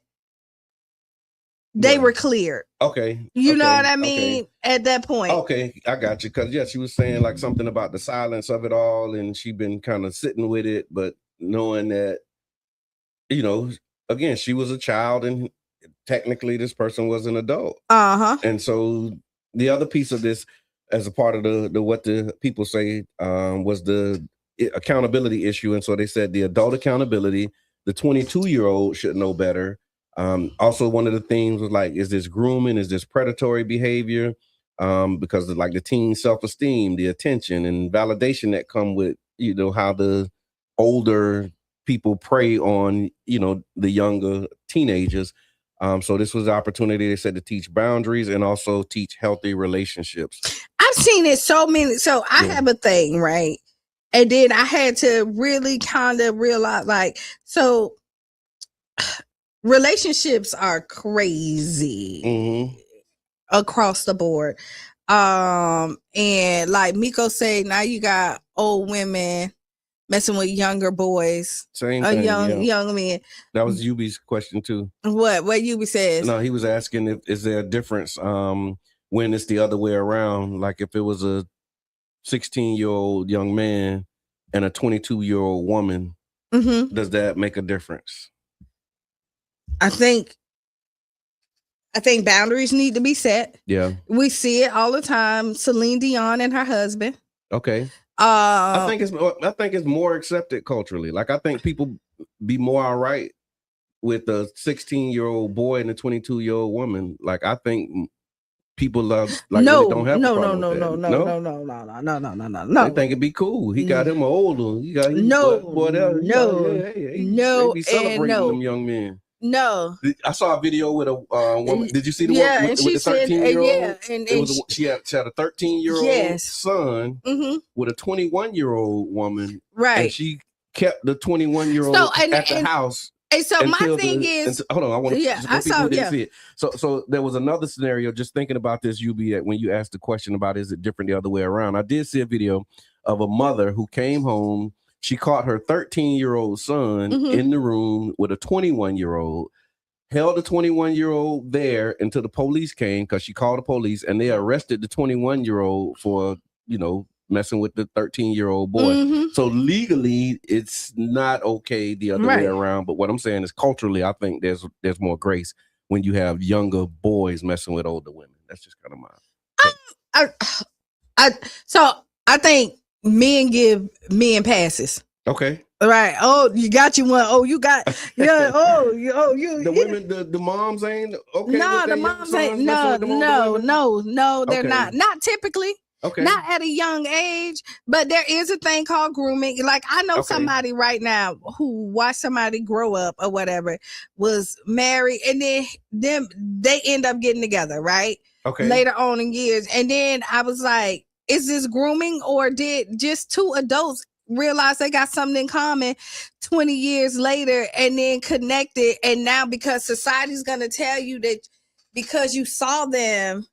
Speaker 4: they were cleared.
Speaker 3: Okay.
Speaker 4: You know what I mean? At that point.
Speaker 3: Okay, I got you. Because she was saying like something about the silence of it all, and she been kind of sitting with it, but knowing that, again, she was a child, and technically this person was an adult. And so the other piece of this, as a part of the what the people say, was the accountability issue. And so they said the adult accountability, the 22-year-old should know better. Also, one of the things was like, is this grooming? Is this predatory behavior? Because of like the teen self-esteem, the attention and validation that come with, how the older people prey on, the younger teenagers. So this was the opportunity, they said, to teach boundaries and also teach healthy relationships.
Speaker 4: I've seen it so many. So I have a thing, right? And then I had to really kind of realize, like, so relationships are crazy across the board. And like Miko said, now you got old women messing with younger boys.
Speaker 3: Same thing,
Speaker 4: young men.
Speaker 3: That was Yubi's question too.
Speaker 4: What Yubi says?
Speaker 3: No, he was asking is there a difference when it's the other way around? Like if it was a 16-year-old young man and a 22-year-old woman, does that make a difference?
Speaker 4: I think boundaries need to be set.
Speaker 3: Yeah.
Speaker 4: We see it all the time. Celine Dion and her husband.
Speaker 3: Okay. I think it's more accepted culturally. Like I think people be more all right with a 16-year-old boy and a 22-year-old woman. Like I think people love really don't have
Speaker 4: no.
Speaker 3: They think it'd be cool. He got him older. He got whatever. They be celebrating them young men.
Speaker 4: No,
Speaker 3: I saw a video with a woman. Did you see the one with the 13-year-old? She had a 13-year-old son with a 21-year-old woman,
Speaker 4: right?
Speaker 3: And she kept the 21-year-old at the house.
Speaker 4: And so my thing is,
Speaker 3: hold on, I want to see it. So there was another scenario. Just thinking about this, Yubi, when you asked the question about is it different the other way around? I did see a video of a mother who came home. She caught her 13-year-old son in the room with a 21-year-old. held the 21-year-old there until the police came, because she called the police, and they arrested the 21-year-old for, messing with the 13-year-old boy.
Speaker 4: Mm-hmm.
Speaker 3: So legally, it's not okay the other way around. But what I'm saying is culturally, I think there's more grace when you have younger boys messing with older women. That's just kind of
Speaker 4: So I think men give men passes.
Speaker 3: Okay.
Speaker 4: Right. Oh, you got you one. Oh, you got you.
Speaker 3: The women, the moms ain't okay.
Speaker 4: No, the moms ain't. No, they're not. Not typically.
Speaker 3: Okay.
Speaker 4: Not at a young age, but there is a thing called grooming. Like I know somebody right now who watched somebody grow up or whatever, was married, and then they end up getting together, right?
Speaker 3: Okay.
Speaker 4: Later on in years. And then I was like, is this grooming, or did just two adults realize they got something in common 20 years later and then connected? And now because society's gonna tell you that because you saw them,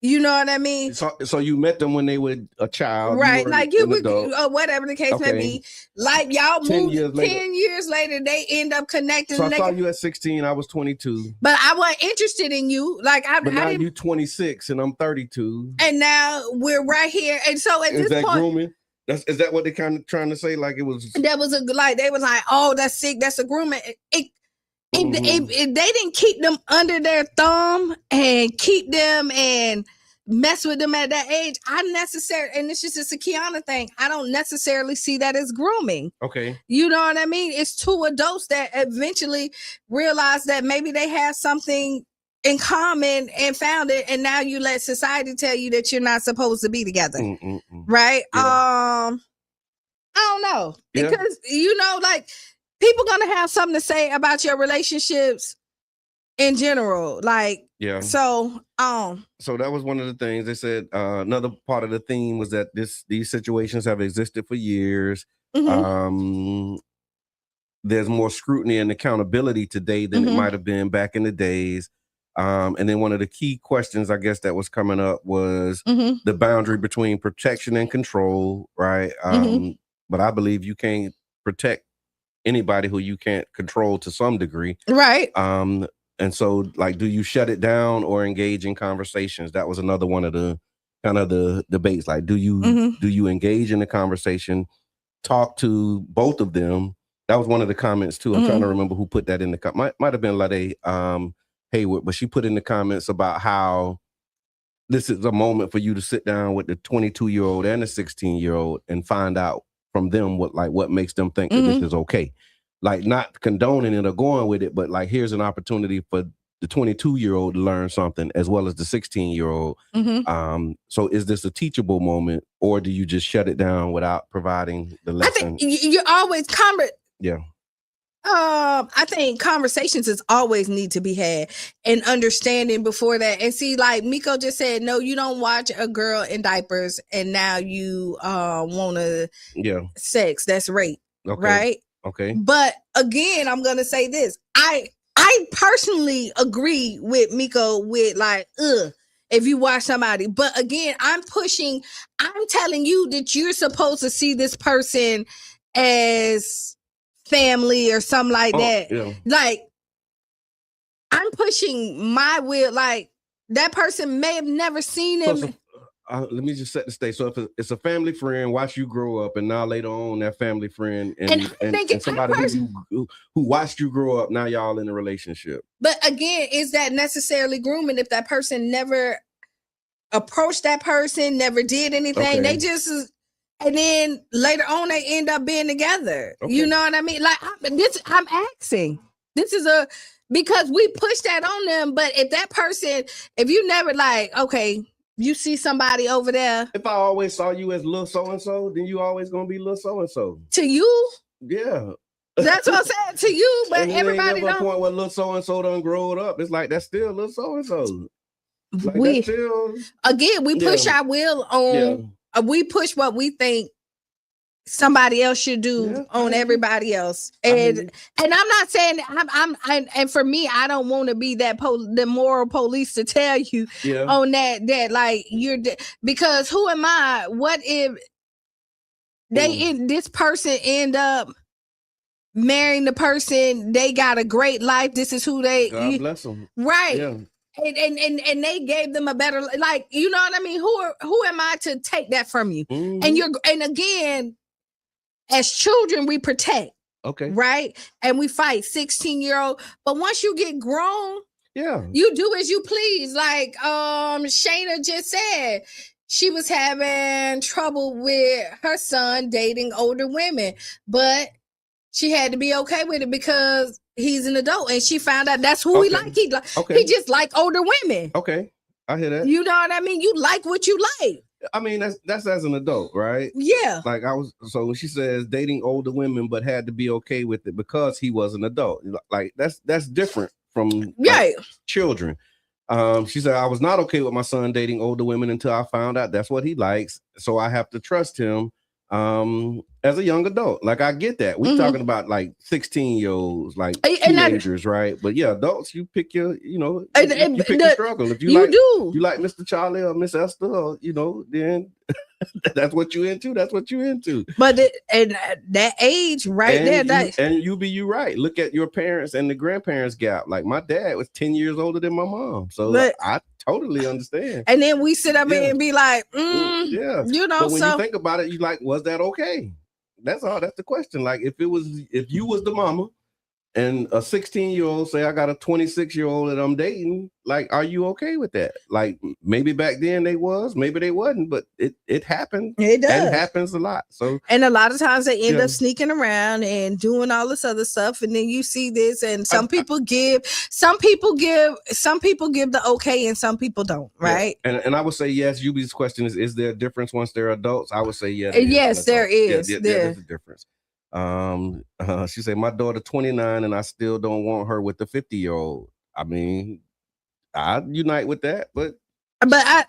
Speaker 4: you know what I mean?
Speaker 3: So you met them when they were a child,
Speaker 4: right? Like you would, or whatever the case may be. Like y'all moved 10 years later, they end up connecting.
Speaker 3: So I saw you at 16. I was 22.
Speaker 4: But I wasn't interested in you. Like
Speaker 3: but now you 26 and I'm 32.
Speaker 4: And now we're right here. And so at this point,
Speaker 3: grooming? Is that what they kind of trying to say? Like it was.
Speaker 4: That was they was like, oh, that's sick. That's a grooming. If they didn't keep them under their thumb and keep them and mess with them at that age, and it's just a Qiana thing, I don't necessarily see that as grooming.
Speaker 3: Okay.
Speaker 4: You know what I mean? It's two adults that eventually realize that maybe they have something in common and found it, and now you let society tell you that you're not supposed to be together. Right? Yeah. I don't know. Because, like, people gonna have something to say about your relationships in general. Like,
Speaker 3: yeah.
Speaker 4: So
Speaker 3: that was one of the things they said. Another part of the theme was that these situations have existed for years.
Speaker 4: Mm-hmm.
Speaker 3: There's more scrutiny and accountability today than it might have been back in the days. And then one of the key questions, I guess, that was coming up was the boundary between protection and control, right? But I believe you can't protect anybody who you can't control to some degree.
Speaker 4: Right.
Speaker 3: And so, like, do you shut it down or engage in conversations? That was another one of the kind of the debates. Like, do you engage in the conversation, talk to both of them? That was one of the comments too. I'm trying to remember who put that in the might have been Lade Hayward, but she put in the comments about how this is a moment for you to sit down with the 22-year-old and the 16-year-old and find out from them what makes them think that this is okay. Like, not condoning it or going with it, but like, here's an opportunity for the 22-year-old to learn something as well as the 16-year-old. So is this a teachable moment, or do you just shut it down without providing the lesson?
Speaker 4: I think you always
Speaker 3: Yeah.
Speaker 4: I think conversations always need to be had and understanding before that. And see, like Miko just said, no, you don't watch a girl in diapers and now you want to sex. That's rape.
Speaker 3: Okay.
Speaker 4: Right?
Speaker 3: Okay.
Speaker 4: But again, I'm gonna say this. I personally agree with Miko with like, if you watch somebody. But again, I'm telling you that you're supposed to see this person as family or something like that.
Speaker 3: Yeah.
Speaker 4: Like, I'm pushing my will. Like, that person may have never seen him.
Speaker 3: Let me just set the stage. So if it's a family friend, watch you grow up, and now later on that family friend and somebody who watched you grow up, now y'all in a relationship.
Speaker 4: But again, is that necessarily grooming if that person never approached that person, never did anything?
Speaker 3: Okay.
Speaker 4: They just, and then later on they end up being together.
Speaker 3: Okay.
Speaker 4: You know what I mean? Like, I'm asking. This is because we push that on them. But if that person, if you never like, okay, you see somebody over there.
Speaker 3: If I always saw you as little so-and-so, then you always going to be little so-and-so.
Speaker 4: To you?
Speaker 3: Yeah.
Speaker 4: That's what I'm saying, to you, but everybody
Speaker 3: don't. At a point where little so-and-so done grow up, it's like, that's still little so-and-so. Like,
Speaker 4: we
Speaker 3: push
Speaker 4: our will on, we push what we think somebody else should do on everybody else. And I'm not saying and for me, I don't want to be that the moral police to tell you on that like you're because who am I? What if this person end up marrying the person, they got a great life. This is who they
Speaker 3: God bless them.
Speaker 4: right.
Speaker 3: Yeah.
Speaker 4: And they gave them a better, like, you know what I mean? Who am I to take that from you?
Speaker 3: Mm-hmm.
Speaker 4: And again, as children, we protect.
Speaker 3: Okay.
Speaker 4: Right? And we fight 16-year-old. But once you get grown, you do as you please. Like Shayna just said, she was having trouble with her son dating older women, but she had to be okay with it because he's an adult, and she found out that's who he like. He just like older women.
Speaker 3: Okay, I hear that.
Speaker 4: You know what I mean? You like what you like.
Speaker 3: I mean, that's as an adult, right?
Speaker 4: Yeah.
Speaker 3: Like so when she says dating older women, but had to be okay with it because he was an adult. Like that's different from children. She said, I was not okay with my son dating older women until I found out that's what he likes. So I have to trust him as a young adult. Like, I get that. We're talking about like 16-year-olds, like teenagers, right? But yeah, adults, you pick your, you pick your struggle. If you like Mr. Charlie or Miss Esther, or, then that's what you into. That's what you into.
Speaker 4: But that age right there,
Speaker 3: you right. Look at your parents and the grandparents gap. Like, my dad was 10 years older than my mom, so I totally understand.
Speaker 4: And then we sit up and be like,
Speaker 3: But when you think about it, you like, was that okay? That's all. That's the question. Like, if you was the mama and a 16-year-old say, I got a 26-year-old that I'm dating, like, are you okay with that? Like, maybe back then they was, maybe they wasn't, but it happened.
Speaker 4: It does.
Speaker 3: And it happens a lot. So,
Speaker 4: and a lot of times they end up sneaking around and doing all this other stuff, and then you see this, and some people give the okay, and some people don't, right?
Speaker 3: Yeah. And I would say yes. Yubi's question is there a difference once they're adults? I would say yes.
Speaker 4: Yes, there is.
Speaker 3: There's a difference. She said, my daughter 29 and I still don't want her with the 50-year-old. I mean, I'd unite with that, but
Speaker 4: I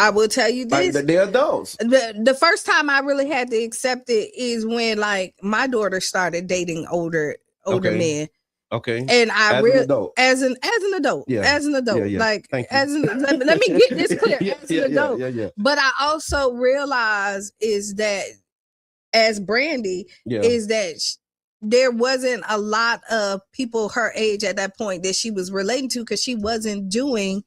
Speaker 4: will tell you this.
Speaker 3: Like, they're adults.
Speaker 4: The first time I really had to accept it is when, like, my daughter started dating older men.
Speaker 3: Okay.
Speaker 4: And I really, as an adult, like, let me get this clear, as an adult. But I also realized is that, as Brandy, is that there wasn't a lot of people her age at that point that she was relating to, because she wasn't doing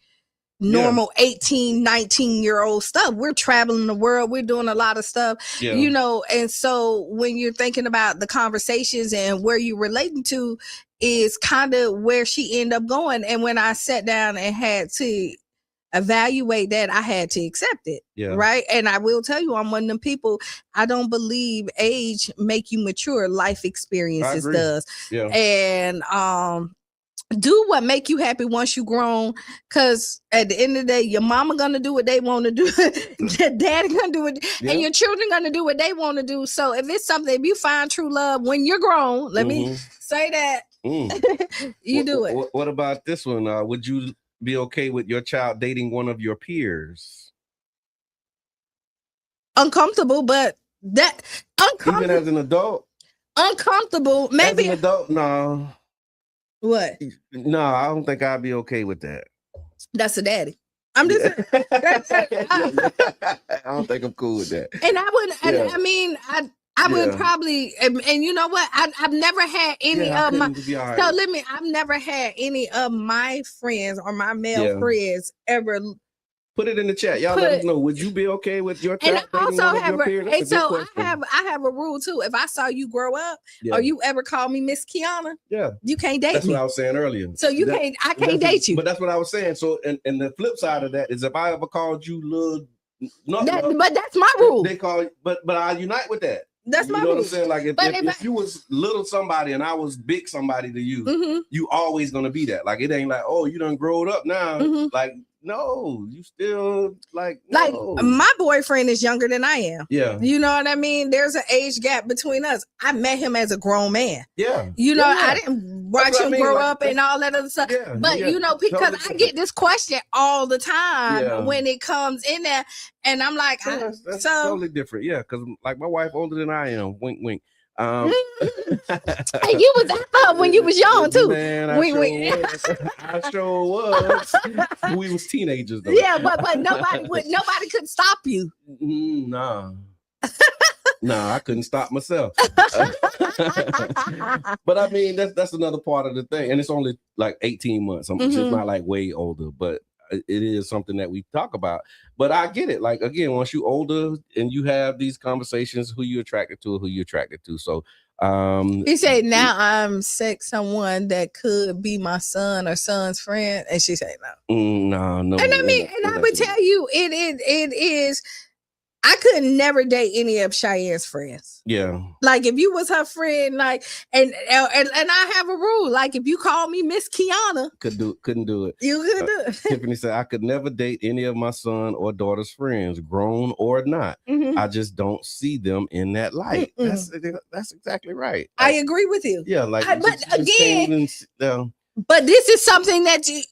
Speaker 4: normal 18, 19-year-old stuff. We're traveling the world. We're doing a lot of stuff, and so when you're thinking about the conversations and where you're relating to is kind of where she ended up going. And when I sat down and had to evaluate that, I had to accept it. Right. And I will tell you, I'm one of them people, I don't believe age make you mature. Life experiences does. And do what make you happy once you grown, because at the end of the day, your mama gonna do what they want to do, your daddy gonna do it, and your children gonna do what they want to do. So if it's something, if you find true love when you're grown, let me say that, you do it.
Speaker 3: What about this one? Would you be okay with your child dating one of your peers?
Speaker 4: Uncomfortable, but that uncomfortable.
Speaker 3: Even as an adult?
Speaker 4: Uncomfortable, maybe.
Speaker 3: As an adult, no.
Speaker 4: What?
Speaker 3: No, I don't think I'd be okay with that.
Speaker 4: That's a daddy. I'm just
Speaker 3: I don't think I'm cool with that.
Speaker 4: And I would, I mean, I would probably, and you know what? I've never had any of my, I've never had any of my friends or my male friends ever.
Speaker 3: Put it in the chat. Y'all let us know. Would you be okay with your child?
Speaker 4: And I also have I have a rule too. If I saw you grow up or you ever call me Miss Qiana, you can't date me.
Speaker 3: That's what I was saying earlier.
Speaker 4: So I can't date you.
Speaker 3: But that's what I was saying. So and the flip side of that is, if I ever called you little,
Speaker 4: but that's my rule.
Speaker 3: They call it, but I unite with that.
Speaker 4: That's my
Speaker 3: rule.
Speaker 4: What
Speaker 3: I'm saying? Like, if you was little somebody and I was big somebody to you, you always gonna be that. Like, it ain't like, oh, you done growed up now. Like, no, you still like
Speaker 4: my boyfriend is younger than I am.
Speaker 3: Yeah.
Speaker 4: You know what I mean? There's an age gap between us. I met him as a grown man.
Speaker 3: Yeah.
Speaker 4: You know, I didn't watch him grow up and all that other stuff.
Speaker 3: Yeah,
Speaker 4: but you know, because I get this question all the time when it comes in there, and I'm like,
Speaker 3: that's totally different. Yeah, because like my wife older than I am. Wink, wink.
Speaker 4: And you was up when you was young too.
Speaker 3: Man, I sure was. We was teenagers though.
Speaker 4: Yeah, but nobody could stop you.
Speaker 3: Nah. Nah, I couldn't stop myself. But I mean, that's another part of the thing, and it's only like 18 months. It's not like way older, but it is something that we talk about. But I get it. Like again, once you older and you have these conversations, who you attracted to, who you attracted to. So
Speaker 4: he said, now I'm sex someone that could be my son or son's friend, and she said no.
Speaker 3: No.
Speaker 4: And I mean, and I would tell you, it is. I could never date any of Cheyenne's friends.
Speaker 3: Yeah.
Speaker 4: Like if you was her friend, like, and I have a rule. Like if you call me Miss Qiana,
Speaker 3: couldn't do it.
Speaker 4: You could do it.
Speaker 3: Tiffany said, I could never date any of my son or daughter's friends, grown or not. Mm-hmm. I just don't see them in that light. That's exactly right.
Speaker 4: I agree with you.
Speaker 3: Yeah, like
Speaker 4: but this is something that you.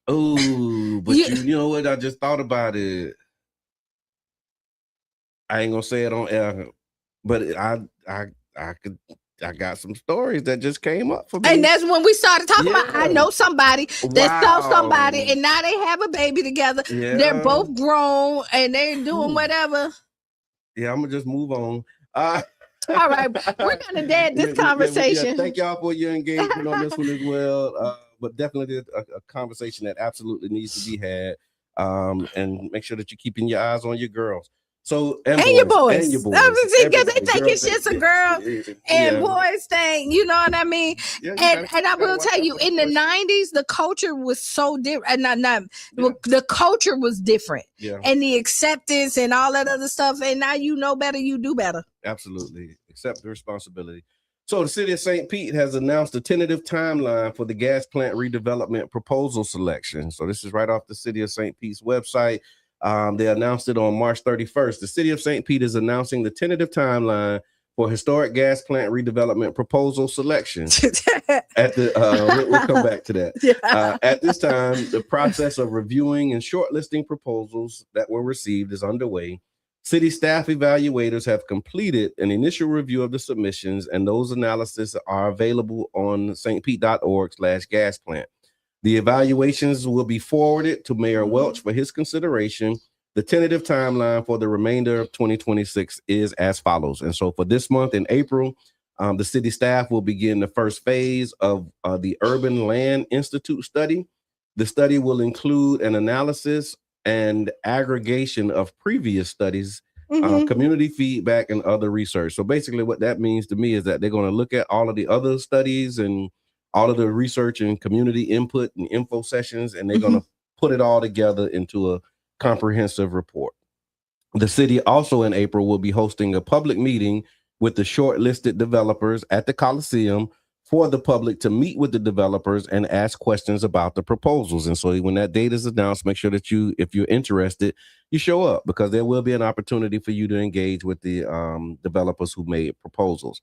Speaker 3: Oh, but you know what? I just thought about it. I ain't gonna say it on air, but I got some stories that just came up for me.
Speaker 4: And that's when we started talking about, I know somebody that saw somebody and now they have a baby together. Yeah. They're both grown and they're doing whatever.
Speaker 3: Yeah, I'm gonna just move on.
Speaker 4: All right, we're gonna dead this conversation.
Speaker 3: Thank y'all for your engagement on this one as well. But definitely a conversation that absolutely needs to be had. And make sure that you're keeping your eyes on your girls. So
Speaker 4: and your boys. Because they think it's just a girl and boys thing, you know what I mean? Yeah, and I will tell you, in the 90s, the culture was so different. The culture was different. Yeah. And the acceptance and all that other stuff. And now you know better, you do better.
Speaker 3: Absolutely. Accept the responsibility. So the city of St. Pete has announced a tentative timeline for the gas plant redevelopment proposal selection. So this is right off the city of St. Pete's website. They announced it on March 31st. The city of St. Pete is announcing the tentative timeline for historic gas plant redevelopment proposal selection. We'll come back to that. Yeah. At this time, the process of reviewing and shortlisting proposals that were received is underway. City staff evaluators have completed an initial review of the submissions, and those analyses are available on stpete.org/gas plant. The evaluations will be forwarded to Mayor Welch for his consideration. The tentative timeline for the remainder of 2026 is as follows. And so for this month in April, the city staff will begin the first phase of the Urban Land Institute study. The study will include an analysis and aggregation of previous studies, community feedback, and other research. So basically what that means to me is that they're going to look at all of the other studies and all of the research and community input and info sessions, and they're going to put it all together into a comprehensive report. The city also in April will be hosting a public meeting with the shortlisted developers at the Coliseum for the public to meet with the developers and ask questions about the proposals. And so when that date is announced, make sure that if you're interested, you show up, because there will be an opportunity for you to engage with the developers who made proposals.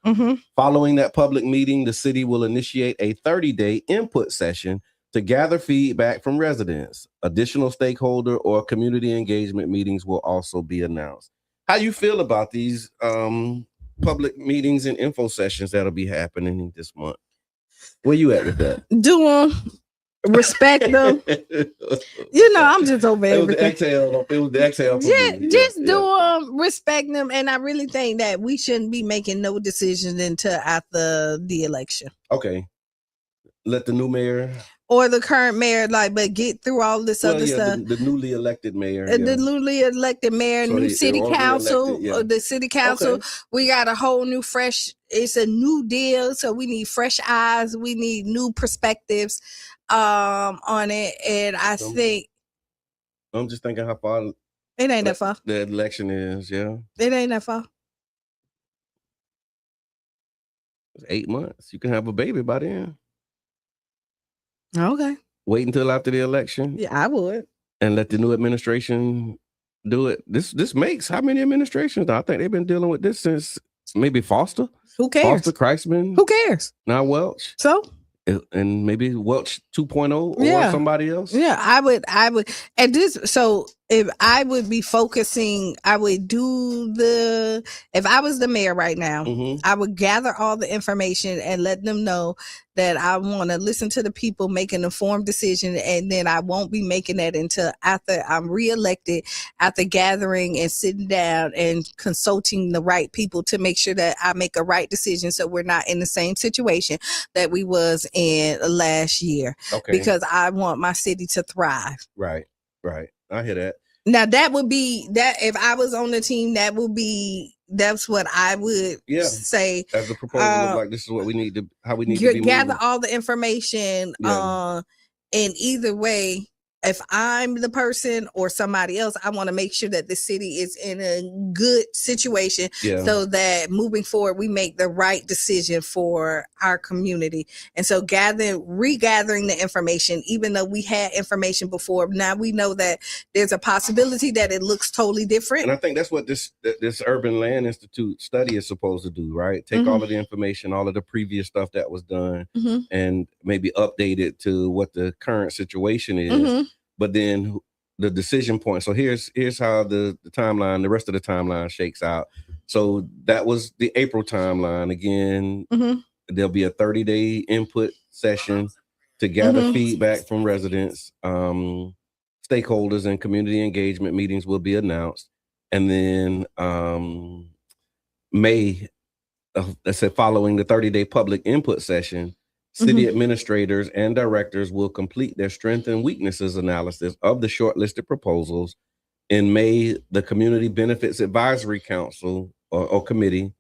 Speaker 3: Following that public meeting, the city will initiate a 30-day input session to gather feedback from residents. Additional stakeholder or community engagement meetings will also be announced. How you feel about these public meetings and info sessions that'll be happening this month? Where you at with that?
Speaker 4: Do them, respect them. You know, I'm just over everything.
Speaker 3: It was the exhale.
Speaker 4: Just do them, respect them, and I really think that we shouldn't be making no decisions until after the election.
Speaker 3: Okay, let the new mayor
Speaker 4: or the current mayor, but get through all this other stuff.
Speaker 3: The newly elected mayor.
Speaker 4: The newly elected mayor, so new city council, the city council. Okay. We got a whole new it's a new deal. So we need fresh eyes. We need new perspectives on it. And I think.
Speaker 3: I'm just thinking how far.
Speaker 4: It ain't that far.
Speaker 3: The election is,
Speaker 4: It ain't that far.
Speaker 3: It's 8 months. You can have a baby by then.
Speaker 4: Okay.
Speaker 3: Wait until after the election.
Speaker 4: Yeah, I would.
Speaker 3: And let the new administration do it. This makes how many administrations? I think they've been dealing with this since maybe Foster.
Speaker 4: Who cares?
Speaker 3: Foster, Kreisman.
Speaker 4: Who cares?
Speaker 3: Now Welch.
Speaker 4: So?
Speaker 3: And maybe Welch 2.0 or somebody else.
Speaker 4: Yeah, I would. And this, so if I would be focusing, I would do if I was the mayor right now, I would gather all the information and let them know that I want to listen to the people, make an informed decision, and then I won't be making that until after I'm reelected, after gathering and sitting down and consulting the right people to make sure that I make a right decision so we're not in the same situation that we was in last year.
Speaker 3: Okay.
Speaker 4: Because I want my city to thrive.
Speaker 3: Right. I hear that.
Speaker 4: Now that would be that if I was on the team, that's what I would say.
Speaker 3: As the proposal, like this is what we need to, how we need to be
Speaker 4: gather
Speaker 3: moving.
Speaker 4: all the information. And either way, if I'm the person or somebody else, I want to make sure that the city is in a good situation so that moving forward, we make the right decision for our community. And so regathering the information, even though we had information before, now we know that there's a possibility that it looks totally different.
Speaker 3: And I think that's what this Urban Land Institute study is supposed to do, right? Take all of the information, all of the previous stuff that was done, and maybe update it to what the current situation is. But then the decision point. So here's how the timeline, the rest of the timeline shakes out. So that was the April timeline. Again, there'll be a 30-day input session to gather feedback from residents. Stakeholders and community engagement meetings will be announced. And then May, let's say following the 30-day public input session, city administrators and directors will complete their strengths and weaknesses analysis of the shortlisted proposals. In May, the Community Benefits Advisory Council or committee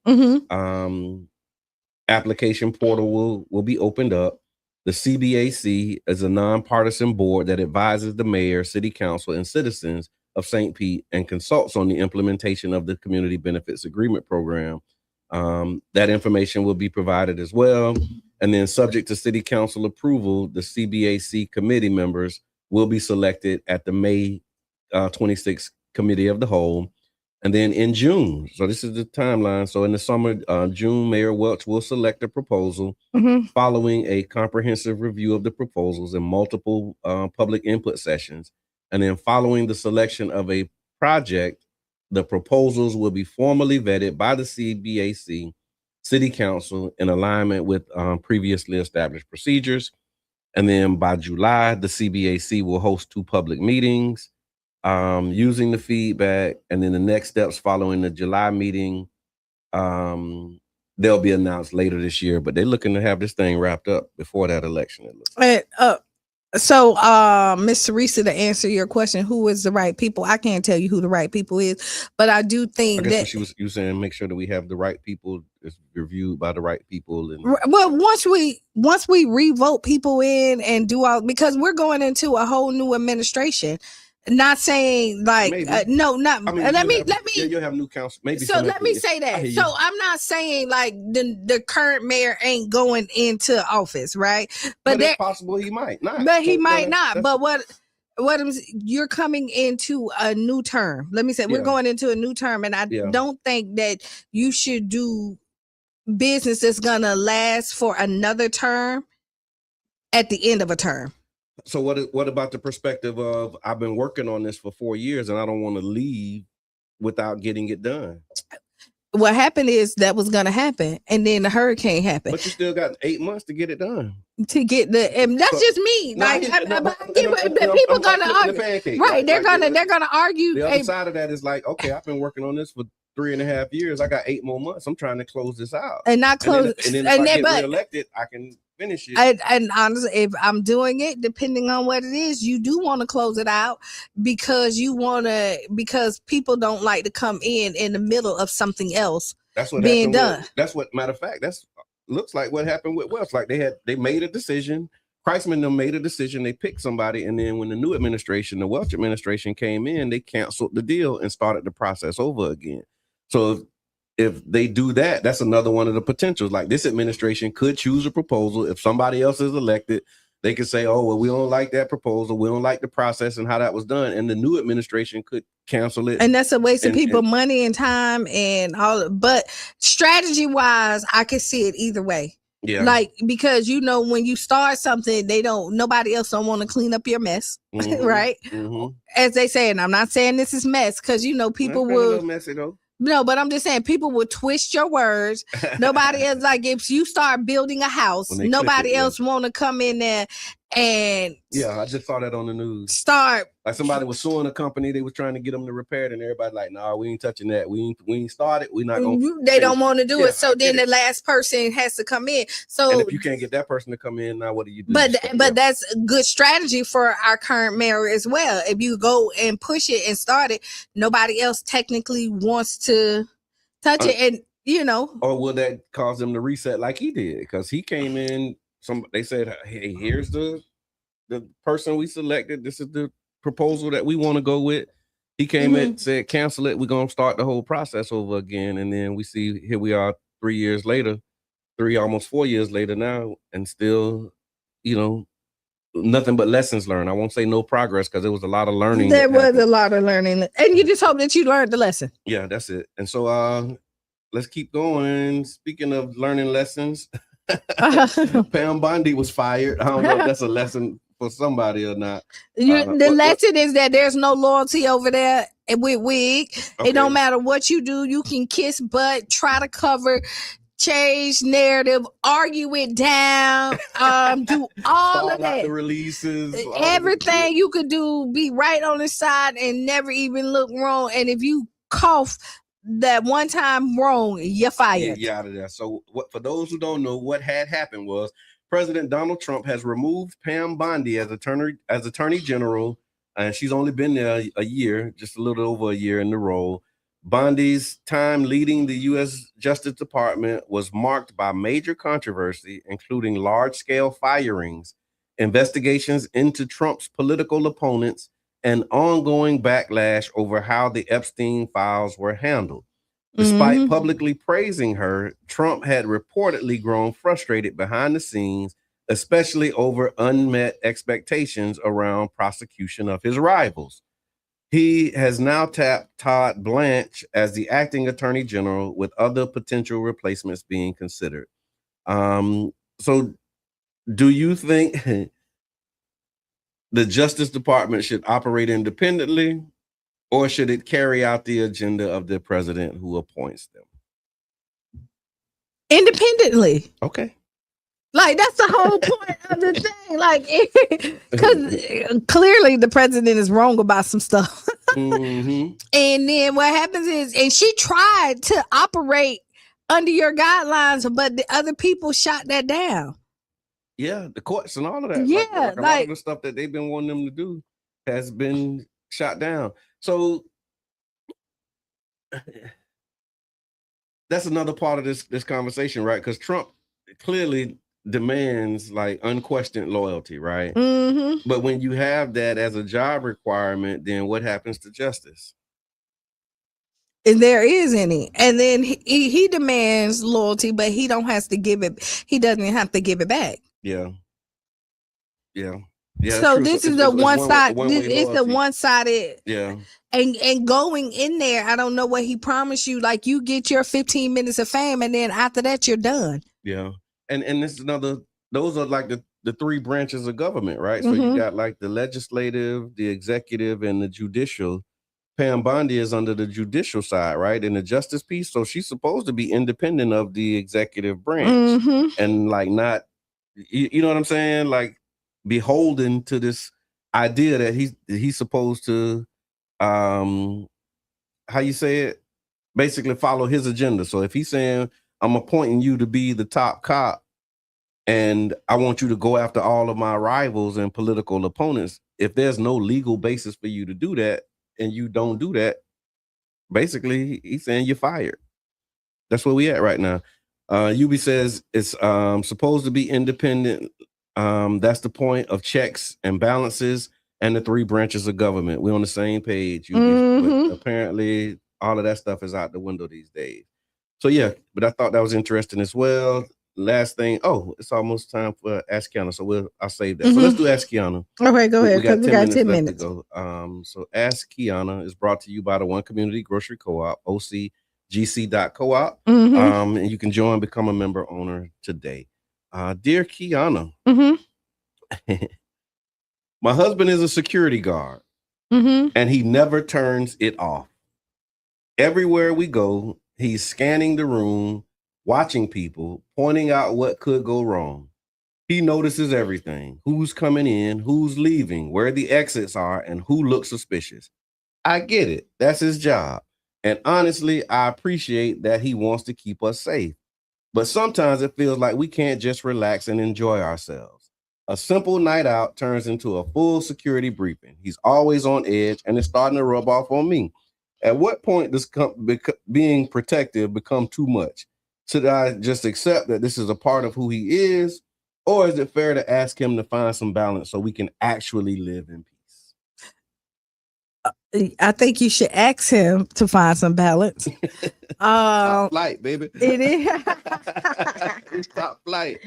Speaker 3: application portal will be opened up. The CBAC is a nonpartisan board that advises the mayor, city council, and citizens of St. Pete and consults on the implementation of the Community Benefits Agreement Program. That information will be provided as well. And then subject to city council approval, the CBAC committee members will be selected at the May 26th Committee of the Whole. And then in June, so this is the timeline. So in the summer, June, Mayor Welch will select a proposal following a comprehensive review of the proposals and multiple public input sessions. And then following the selection of a project, the proposals will be formally vetted by the CBAC City Council in alignment with previously established procedures. And then by July, the CBAC will host 2 public meetings using the feedback. And then the next steps following the July meeting, they'll be announced later this year, but they're looking to have this thing wrapped up before that election. It looks
Speaker 4: So, Miss Teresa, to answer your question, who is the right people? I can't tell you who the right people is, but I do think that
Speaker 3: you were saying make sure that we have the right people, it's reviewed by the right people. And
Speaker 4: well, once we revote people in and do all, because we're going into a whole new administration. Not saying like no, not. I mean, let me.
Speaker 3: You'll have new council. Maybe.
Speaker 4: So let me say that. So I'm not saying like the current mayor ain't going into office, right?
Speaker 3: But it's possible he might not.
Speaker 4: But he might not. But you're coming into a new term. Let me say we're going into a new term, and I don't think that you should do business that's gonna last for another term at the end of a term.
Speaker 3: So what about the perspective of I've been working on this for 4 years and I don't want to leave without getting it done?
Speaker 4: What happened is that was going to happen, and then the hurricane happened.
Speaker 3: But you still got 8 months to get it done.
Speaker 4: And that's just me. People gonna argue, right? They're gonna argue.
Speaker 3: The other side of that is like, okay, I've been working on this for 3.5 years. I got 8 more months. I'm trying to close this out
Speaker 4: and not close.
Speaker 3: And then if I get reelected, I can finish it.
Speaker 4: And honestly, if I'm doing it, depending on what it is, you do want to close it out because people don't like to come in the middle of something else.
Speaker 3: That's what
Speaker 4: being done.
Speaker 3: That's what, matter of fact, that's looks like what happened with Welch. Like they made a decision. Kreisman them made a decision. They picked somebody, and then when the new administration, the Welch administration, came in, they canceled the deal and started the process over again. So if they do that, that's another one of the potentials. Like this administration could choose a proposal. If somebody else is elected, they could say, oh, well, we don't like that proposal. We don't like the process and how that was done. And the new administration could cancel it.
Speaker 4: And that's a waste of people money and time and all. But strategy wise, I could see it either way.
Speaker 3: Yeah.
Speaker 4: Like, because when you start something, nobody else don't want to clean up your mess, right? As they say, and I'm not saying this is mess, because people
Speaker 3: will. A little messy though.
Speaker 4: No, but I'm just saying people will twist your words. Nobody else, like if you start building a house, nobody else want to come in there and
Speaker 3: I just saw that on the news.
Speaker 4: Start
Speaker 3: like somebody was suing a company. They was trying to get them to repair it, and everybody like, nah, we ain't touching that. We ain't started. We not gonna.
Speaker 4: They don't want to do it. So then the last person has to come in. So
Speaker 3: and if you can't get that person to come in, now what do you do?
Speaker 4: But that's a good strategy for our current mayor as well. If you go and push it and start it, nobody else technically wants to touch it, and
Speaker 3: Or will that cause them to reset like he did? Because he came in. They said, hey, here's the person we selected. This is the proposal that we want to go with. He came in, said, cancel it. We're going to start the whole process over again. And then we see, here we are 3 years later, almost 4 years later now, and still, nothing but lessons learned. I won't say no progress, because there was a lot of learning.
Speaker 4: There was a lot of learning. And you just hope that you learned the lesson.
Speaker 3: Yeah, that's it. And so let's keep going. Speaking of learning lessons, Pam Bondi was fired. I don't know if that's a lesson for somebody or not.
Speaker 4: The lesson is that there's no loyalty over there with WIG. Okay. It don't matter what you do. You can kiss butt, try to cover, change narrative, argue it down, do all of that.
Speaker 3: The releases,
Speaker 4: everything you could do, be right on the side and never even look wrong. And if you cough that one time wrong, you're fired.
Speaker 3: Yeah, out of there. So for those who don't know, what had happened was President Donald Trump has removed Pam Bondi as Attorney General, and she's only been there a year, just a little over a year in the role. Bondi's time leading the U.S. Justice Department was marked by major controversy, including large-scale firings, investigations into Trump's political opponents, and ongoing backlash over how the Epstein files were handled. Despite publicly praising her, Trump had reportedly grown frustrated behind the scenes, especially over unmet expectations around prosecution of his rivals. He has now tapped Todd Blanche as the acting attorney general, with other potential replacements being considered. So do you think the Justice Department should operate independently, or should it carry out the agenda of the president who appoints them?
Speaker 4: Independently.
Speaker 3: Okay.
Speaker 4: Like, that's the whole point of the thing. Like, because clearly the president is wrong about some stuff. And then what happens is, and she tried to operate under your guidelines, but the other people shot that down.
Speaker 3: Yeah, the courts and all of that.
Speaker 4: Yeah,
Speaker 3: a lot of the stuff that they've been wanting them to do has been shot down. So that's another part of this conversation, right? Because Trump clearly demands like unquestioned loyalty, right? But when you have that as a job requirement, then what happens to justice?
Speaker 4: If there is any. And then he demands loyalty, but he don't have to give it. He doesn't have to give it back.
Speaker 3: Yeah.
Speaker 4: So this is the one side. It's the one-sided.
Speaker 3: Yeah.
Speaker 4: And going in there, I don't know what he promised you. Like, you get your 15 minutes of fame, and then after that, you're done.
Speaker 3: Yeah. And this is those are like the three branches of government, right? So you got like the legislative, the executive, and the judicial. Pam Bondi is under the judicial side, right? In the justice piece. So she's supposed to be independent of the executive branch and like not, you know what I'm saying? Like beholden to this idea that he's supposed to, how you say it? Basically follow his agenda. So if he's saying, I'm appointing you to be the top cop, and I want you to go after all of my rivals and political opponents, if there's no legal basis for you to do that, and you don't do that, basically he's saying you're fired. That's where we at right now. UB says it's supposed to be independent. That's the point of checks and balances and the three branches of government. We're on the same page. But apparently all of that stuff is out the window these days. So yeah, but I thought that was interesting as well. Last thing, it's almost time for Ask Qiana, so I'll save that. So let's do Ask Qiana.
Speaker 4: Okay, go ahead, because we got 10 minutes.
Speaker 3: To go. So Ask Qiana is brought to you by the One Community Grocery Co-op, OCGC.coop. And you can become a member owner today. Dear Qiana,
Speaker 4: Mm-hmm.
Speaker 3: my husband is a security guard, and he never turns it off. Everywhere we go, he's scanning the room, watching people, pointing out what could go wrong. He notices everything: who's coming in, who's leaving, where the exits are, and who looks suspicious. I get it. That's his job. And honestly, I appreciate that he wants to keep us safe. But sometimes it feels like we can't just relax and enjoy ourselves. A simple night out turns into a full security briefing. He's always on edge, and it's starting to rub off on me. At what point does being protective become too much? Should I just accept that this is a part of who he is? Or is it fair to ask him to find some balance so we can actually live in peace?
Speaker 4: I think you should ask him to find some balance.
Speaker 3: Top flight, baby.
Speaker 4: It is.
Speaker 3: Top flight.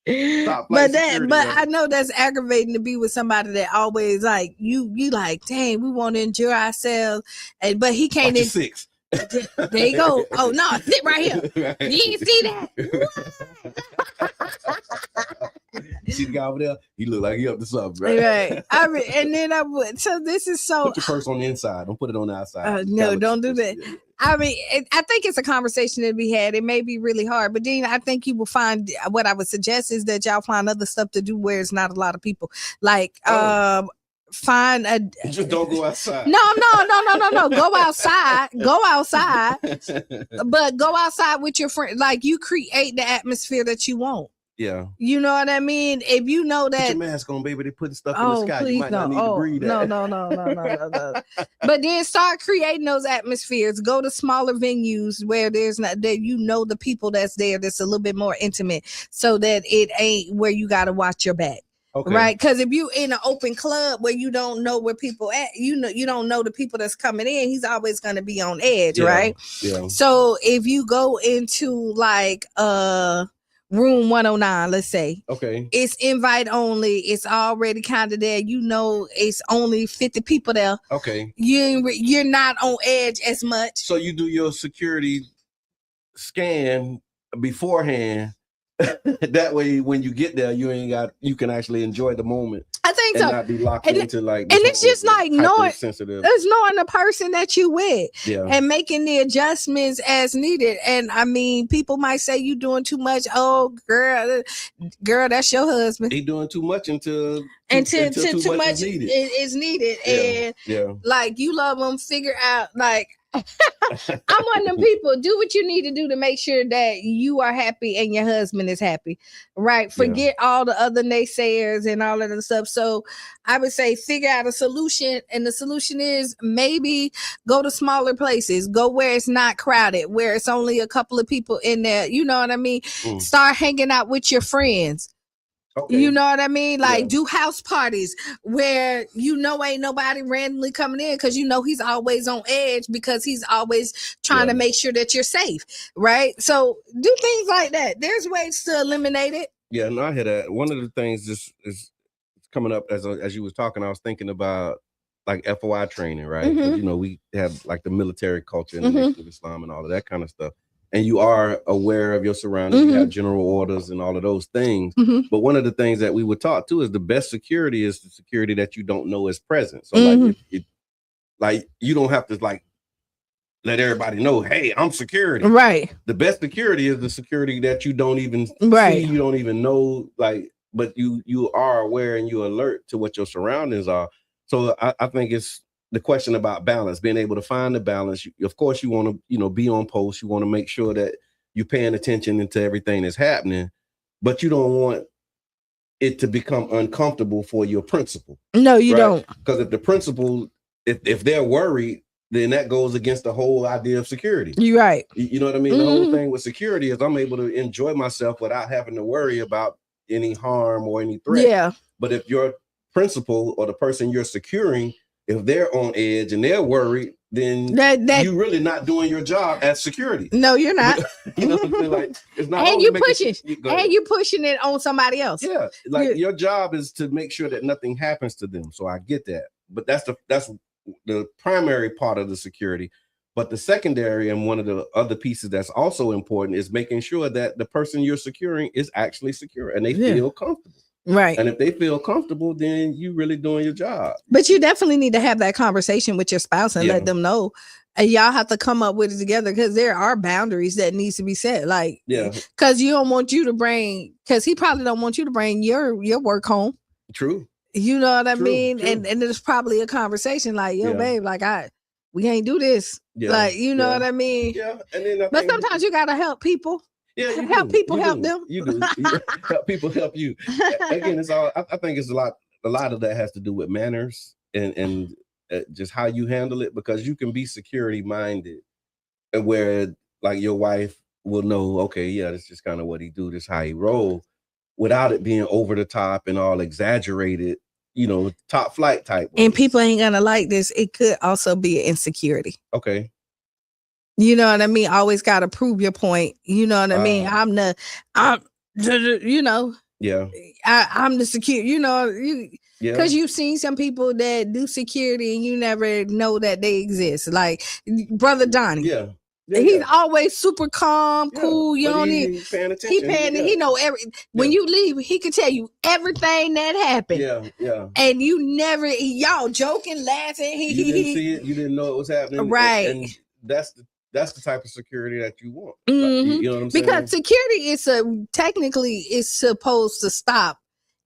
Speaker 4: But I know that's aggravating to be with somebody that always like you like, dang, we want to enjoy ourselves, but he can't.
Speaker 3: Six.
Speaker 4: There you go. Oh no, sit right here. Right. You didn't see that.
Speaker 3: You see the guy over there? He look like he up to something, right?
Speaker 4: Right. And then I would. So this is so.
Speaker 3: Put your purse on the inside. Don't put it on the outside.
Speaker 4: No, don't do that. Yeah. I mean, I think it's a conversation that we had. It may be really hard, but Dean, I think you will find, what I would suggest is that y'all find other stuff to do where it's not a lot of people. Like, find a.
Speaker 3: Just don't go outside.
Speaker 4: No. Go outside. But go outside with your friend. Like, you create the atmosphere that you want.
Speaker 3: Yeah.
Speaker 4: You know what I mean? If you know that.
Speaker 3: Put your mask on, baby. They putting stuff in the sky.
Speaker 4: Please,
Speaker 3: you might not need to breathe that.
Speaker 4: No. But then start creating those atmospheres. Go to smaller venues where there's not that the people that's there that's a little bit more intimate, so that it ain't where you got to watch your back. Okay. Right, because if you in an open club where you don't know where people at, you don't know the people that's coming in, he's always going to be on edge, right?
Speaker 3: Yeah.
Speaker 4: So if you go into like room 109, let's say,
Speaker 3: okay,
Speaker 4: it's invite only, it's already kind of there, it's only 50 people there.
Speaker 3: Okay,
Speaker 4: you're not on edge as much.
Speaker 3: So you do your security scan beforehand. That way, when you get there, you can actually enjoy the moment.
Speaker 4: I think
Speaker 3: and
Speaker 4: so.
Speaker 3: Not be locked into like.
Speaker 4: And it's just like knowing the person that you with, and making the adjustments as needed. And I mean, people might say you doing too much. Oh, girl, that's your husband.
Speaker 3: He doing too much until
Speaker 4: too much is needed. And like you love them, figure out like. I'm one of them people. Do what you need to do to make sure that you are happy and your husband is happy, right? Forget all the other naysayers and all of that stuff. So I would say figure out a solution, and the solution is maybe go to smaller places, go where it's not crowded, where it's only a couple of people in there. You know what I mean? Start hanging out with your friends. Okay. You know what I mean? Like do house parties where ain't nobody randomly coming in, because he's always on edge because he's always trying to make sure that you're safe, right? So do things like that. There's ways to eliminate it.
Speaker 3: Yeah, no, I hear that. One of the things is coming up as you was talking, I was thinking about like FOI training, right? Mm-hmm. We have like the military culture and the Nation of Islam and all of that kind of stuff. And you are aware of your surroundings, you have general orders and all of those things. But one of the things that we were taught too is the best security is the security that you don't know is present. So like you don't have to like let everybody know, hey, I'm security.
Speaker 4: Right.
Speaker 3: The best security is the security that you don't even see, you don't even know, like, but you are aware and you alert to what your surroundings are. So I think it's the question about balance, being able to find the balance. Of course, you want to, be on post. You want to make sure that you're paying attention into everything that's happening, but you don't want it to become uncomfortable for your principal.
Speaker 4: No, you don't.
Speaker 3: Because if the principal, if they're worried, then that goes against the whole idea of security.
Speaker 4: You're right.
Speaker 3: You know what I mean? The whole thing with security is I'm able to enjoy myself without having to worry about any harm or any threat.
Speaker 4: Yeah.
Speaker 3: But if your principal or the person you're securing, if they're on edge and they're worried, then you're really not doing your job as security.
Speaker 4: No, you're not.
Speaker 3: You know what I'm saying? Like, it's not.
Speaker 4: And you're pushing it on somebody else.
Speaker 3: Yeah, like your job is to make sure that nothing happens to them. So I get that, but that's the primary part of the security. But the secondary and one of the other pieces that's also important is making sure that the person you're securing is actually secure and they feel comfortable.
Speaker 4: Right.
Speaker 3: And if they feel comfortable, then you really doing your job.
Speaker 4: But you definitely need to have that conversation with your spouse and let them know. And y'all have to come up with it together because there are boundaries that needs to be set. Like, because you don't want you to bring, because he probably don't want you to bring your work home.
Speaker 3: True.
Speaker 4: You know what I mean? True. And there's probably a conversation like, yo, babe, like we can't do this. Like, you know what I mean?
Speaker 3: Yeah. And then
Speaker 4: but sometimes you gotta help people.
Speaker 3: Yeah,
Speaker 4: help people help them.
Speaker 3: You do. Help people help you. Again, it's all. I think it's a lot of that has to do with manners and just how you handle it, because you can be security minded, and where like your wife will know, okay, yeah, that's just kind of what he do. This how he roll, without it being over the top and all exaggerated. You know, top flight type.
Speaker 4: And people ain't gonna like this. It could also be an insecurity.
Speaker 3: Okay.
Speaker 4: You know what I mean? Always got to prove your point. You know what I mean? I'm you know.
Speaker 3: Yeah.
Speaker 4: I'm the security, you know, because you've seen some people that do security and you never know that they exist. Like Brother Donnie.
Speaker 3: Yeah.
Speaker 4: He's always super calm, cool. You know,
Speaker 3: he's paying attention.
Speaker 4: He know when you leave, he can tell you everything that happened.
Speaker 3: Yeah.
Speaker 4: And you never, y'all joking, laughing.
Speaker 3: You didn't see it. You didn't know it was happening.
Speaker 4: Right.
Speaker 3: And that's the type of security that you want. You know what I'm saying?
Speaker 4: Because security is technically is supposed to stop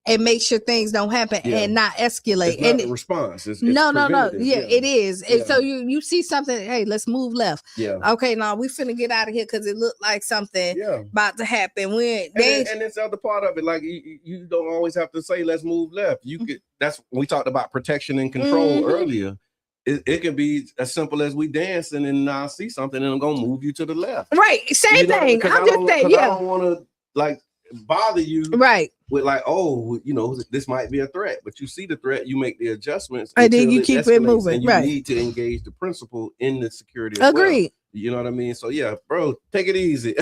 Speaker 4: and make sure things don't happen and not escalate.
Speaker 3: It's not a response. It's
Speaker 4: no. Yeah, it is. And so you see something, hey, let's move left.
Speaker 3: Yeah.
Speaker 4: Okay, now we finna get out of here because it looked like something about to happen. And
Speaker 3: it's the other part of it. Like you don't always have to say let's move left. You could. That's we talked about protection and control earlier. It can be as simple as we dancing and I see something and I'm gonna move you to the left.
Speaker 4: Right. Same thing. I'm just saying.
Speaker 3: I don't want to like bother you.
Speaker 4: Right.
Speaker 3: With like, oh, you know, this might be a threat, but you see the threat, you make the adjustments,
Speaker 4: and then you keep it moving.
Speaker 3: And you need to engage the principle in the security.
Speaker 4: Agreed.
Speaker 3: Well. You know what I mean? So yeah, bro, take it easy.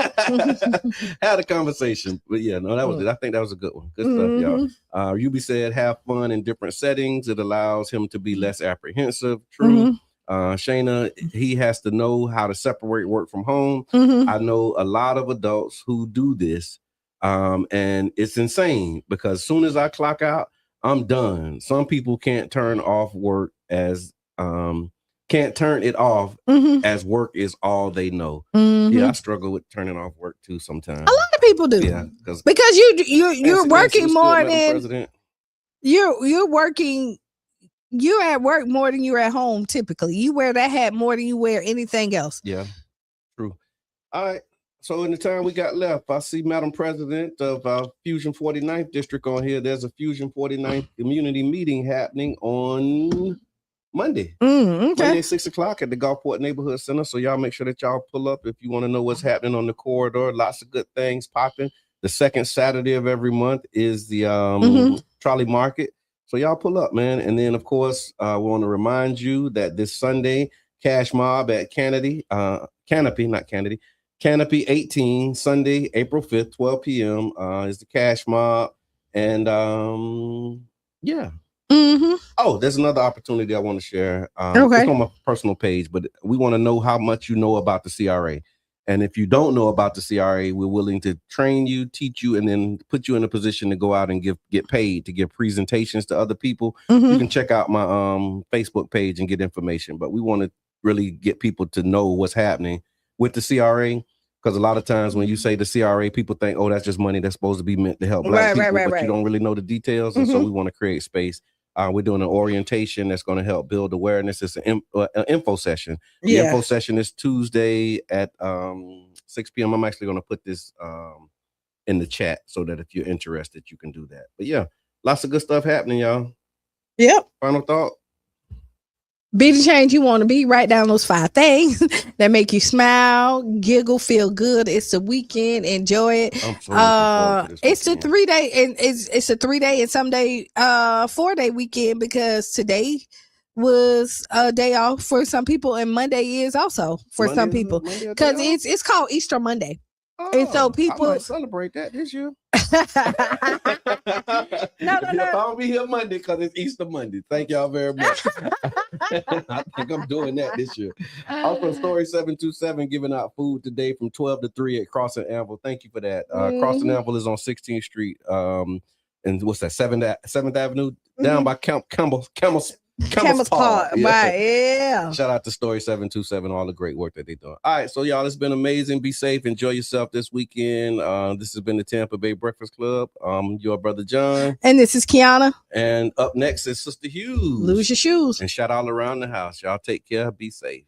Speaker 3: Had a conversation, but yeah, no, that was it. I think that was a good one. Good stuff, y'all. Yubi said, have fun in different settings. It allows him to be less apprehensive. True. Shayna, he has to know how to separate work from home. I know a lot of adults who do this. And it's insane because as soon as I clock out, I'm done. Some people can't turn off work as can't turn it off as work is all they know. Yeah, I struggle with turning off work too sometimes. A
Speaker 4: lot of people do.
Speaker 3: Yeah,
Speaker 4: because you're working more than you're working. You're at work more than you're at home. Typically, you wear that hat more than you wear anything else.
Speaker 3: Yeah, true. All right. So in the time we got left, I see Madam President of Fusion 49th District on here. There's a Fusion 49th community meeting happening on Monday. Monday at 6 o'clock at the Gulfport Neighborhood Center. So y'all make sure that y'all pull up if you want to know what's happening on the corridor. Lots of good things popping. The second Saturday of every month is the trolley market. So y'all pull up, man. And then, of course, we want to remind you that this Sunday, Cash Mob at Canopy 18, Sunday, April 5th, 12 p.m. Is the Cash Mob. And Oh, there's another opportunity I want to share. It's on my personal page, but we want to know how much you know about the CRA. And if you don't know about the CRA, we're willing to train you, teach you, and then put you in a position to go out and get paid to give presentations to other people. You can check out my Facebook page and get information. But we want to really get people to know what's happening with the CRA. Because a lot of times when you say the CRA, people think, oh, that's just money that's supposed to be meant to help Black people, but you don't really know the details. And so we want to create space. We're doing an orientation that's going to help build awareness. It's an info session. The info session is Tuesday at 6 p.m. I'm actually going to put this in the chat so that if you're interested, you can do that. But yeah, lots of good stuff happening, y'all.
Speaker 4: Yep.
Speaker 3: Final thought.
Speaker 4: Be the change you want to be. Write down those 5 things that make you smile, giggle, feel good. It's the weekend. Enjoy it. It's a 3-day and it's a 3-day and someday 4-day weekend because today was a day off for some people and Monday is also for some people because it's called Easter Monday. And so
Speaker 3: I
Speaker 4: people
Speaker 3: might celebrate that this year.
Speaker 4: No.
Speaker 3: I'll be here Monday because it's Easter Monday. Thank y'all very much. I think I'm doing that this year. Also, Story 727 giving out food today from 12 to 3 at Crossing Anvil. Thank you for that. Crossing Anvil is on 16th Street. And what's that? 7th Avenue down by Campbell's Park.
Speaker 4: Right, yeah.
Speaker 3: Shout out to Story 727, all the great work that they doing. All right, so y'all, it's been amazing. Be safe. Enjoy yourself this weekend. This has been the Tampa Bay Breakfast Club. Your brother John.
Speaker 4: And this is Qiana.
Speaker 3: And up next is Sister Hughes.
Speaker 4: Lose your shoes.
Speaker 3: And shout all around the house. Y'all take care. Be safe.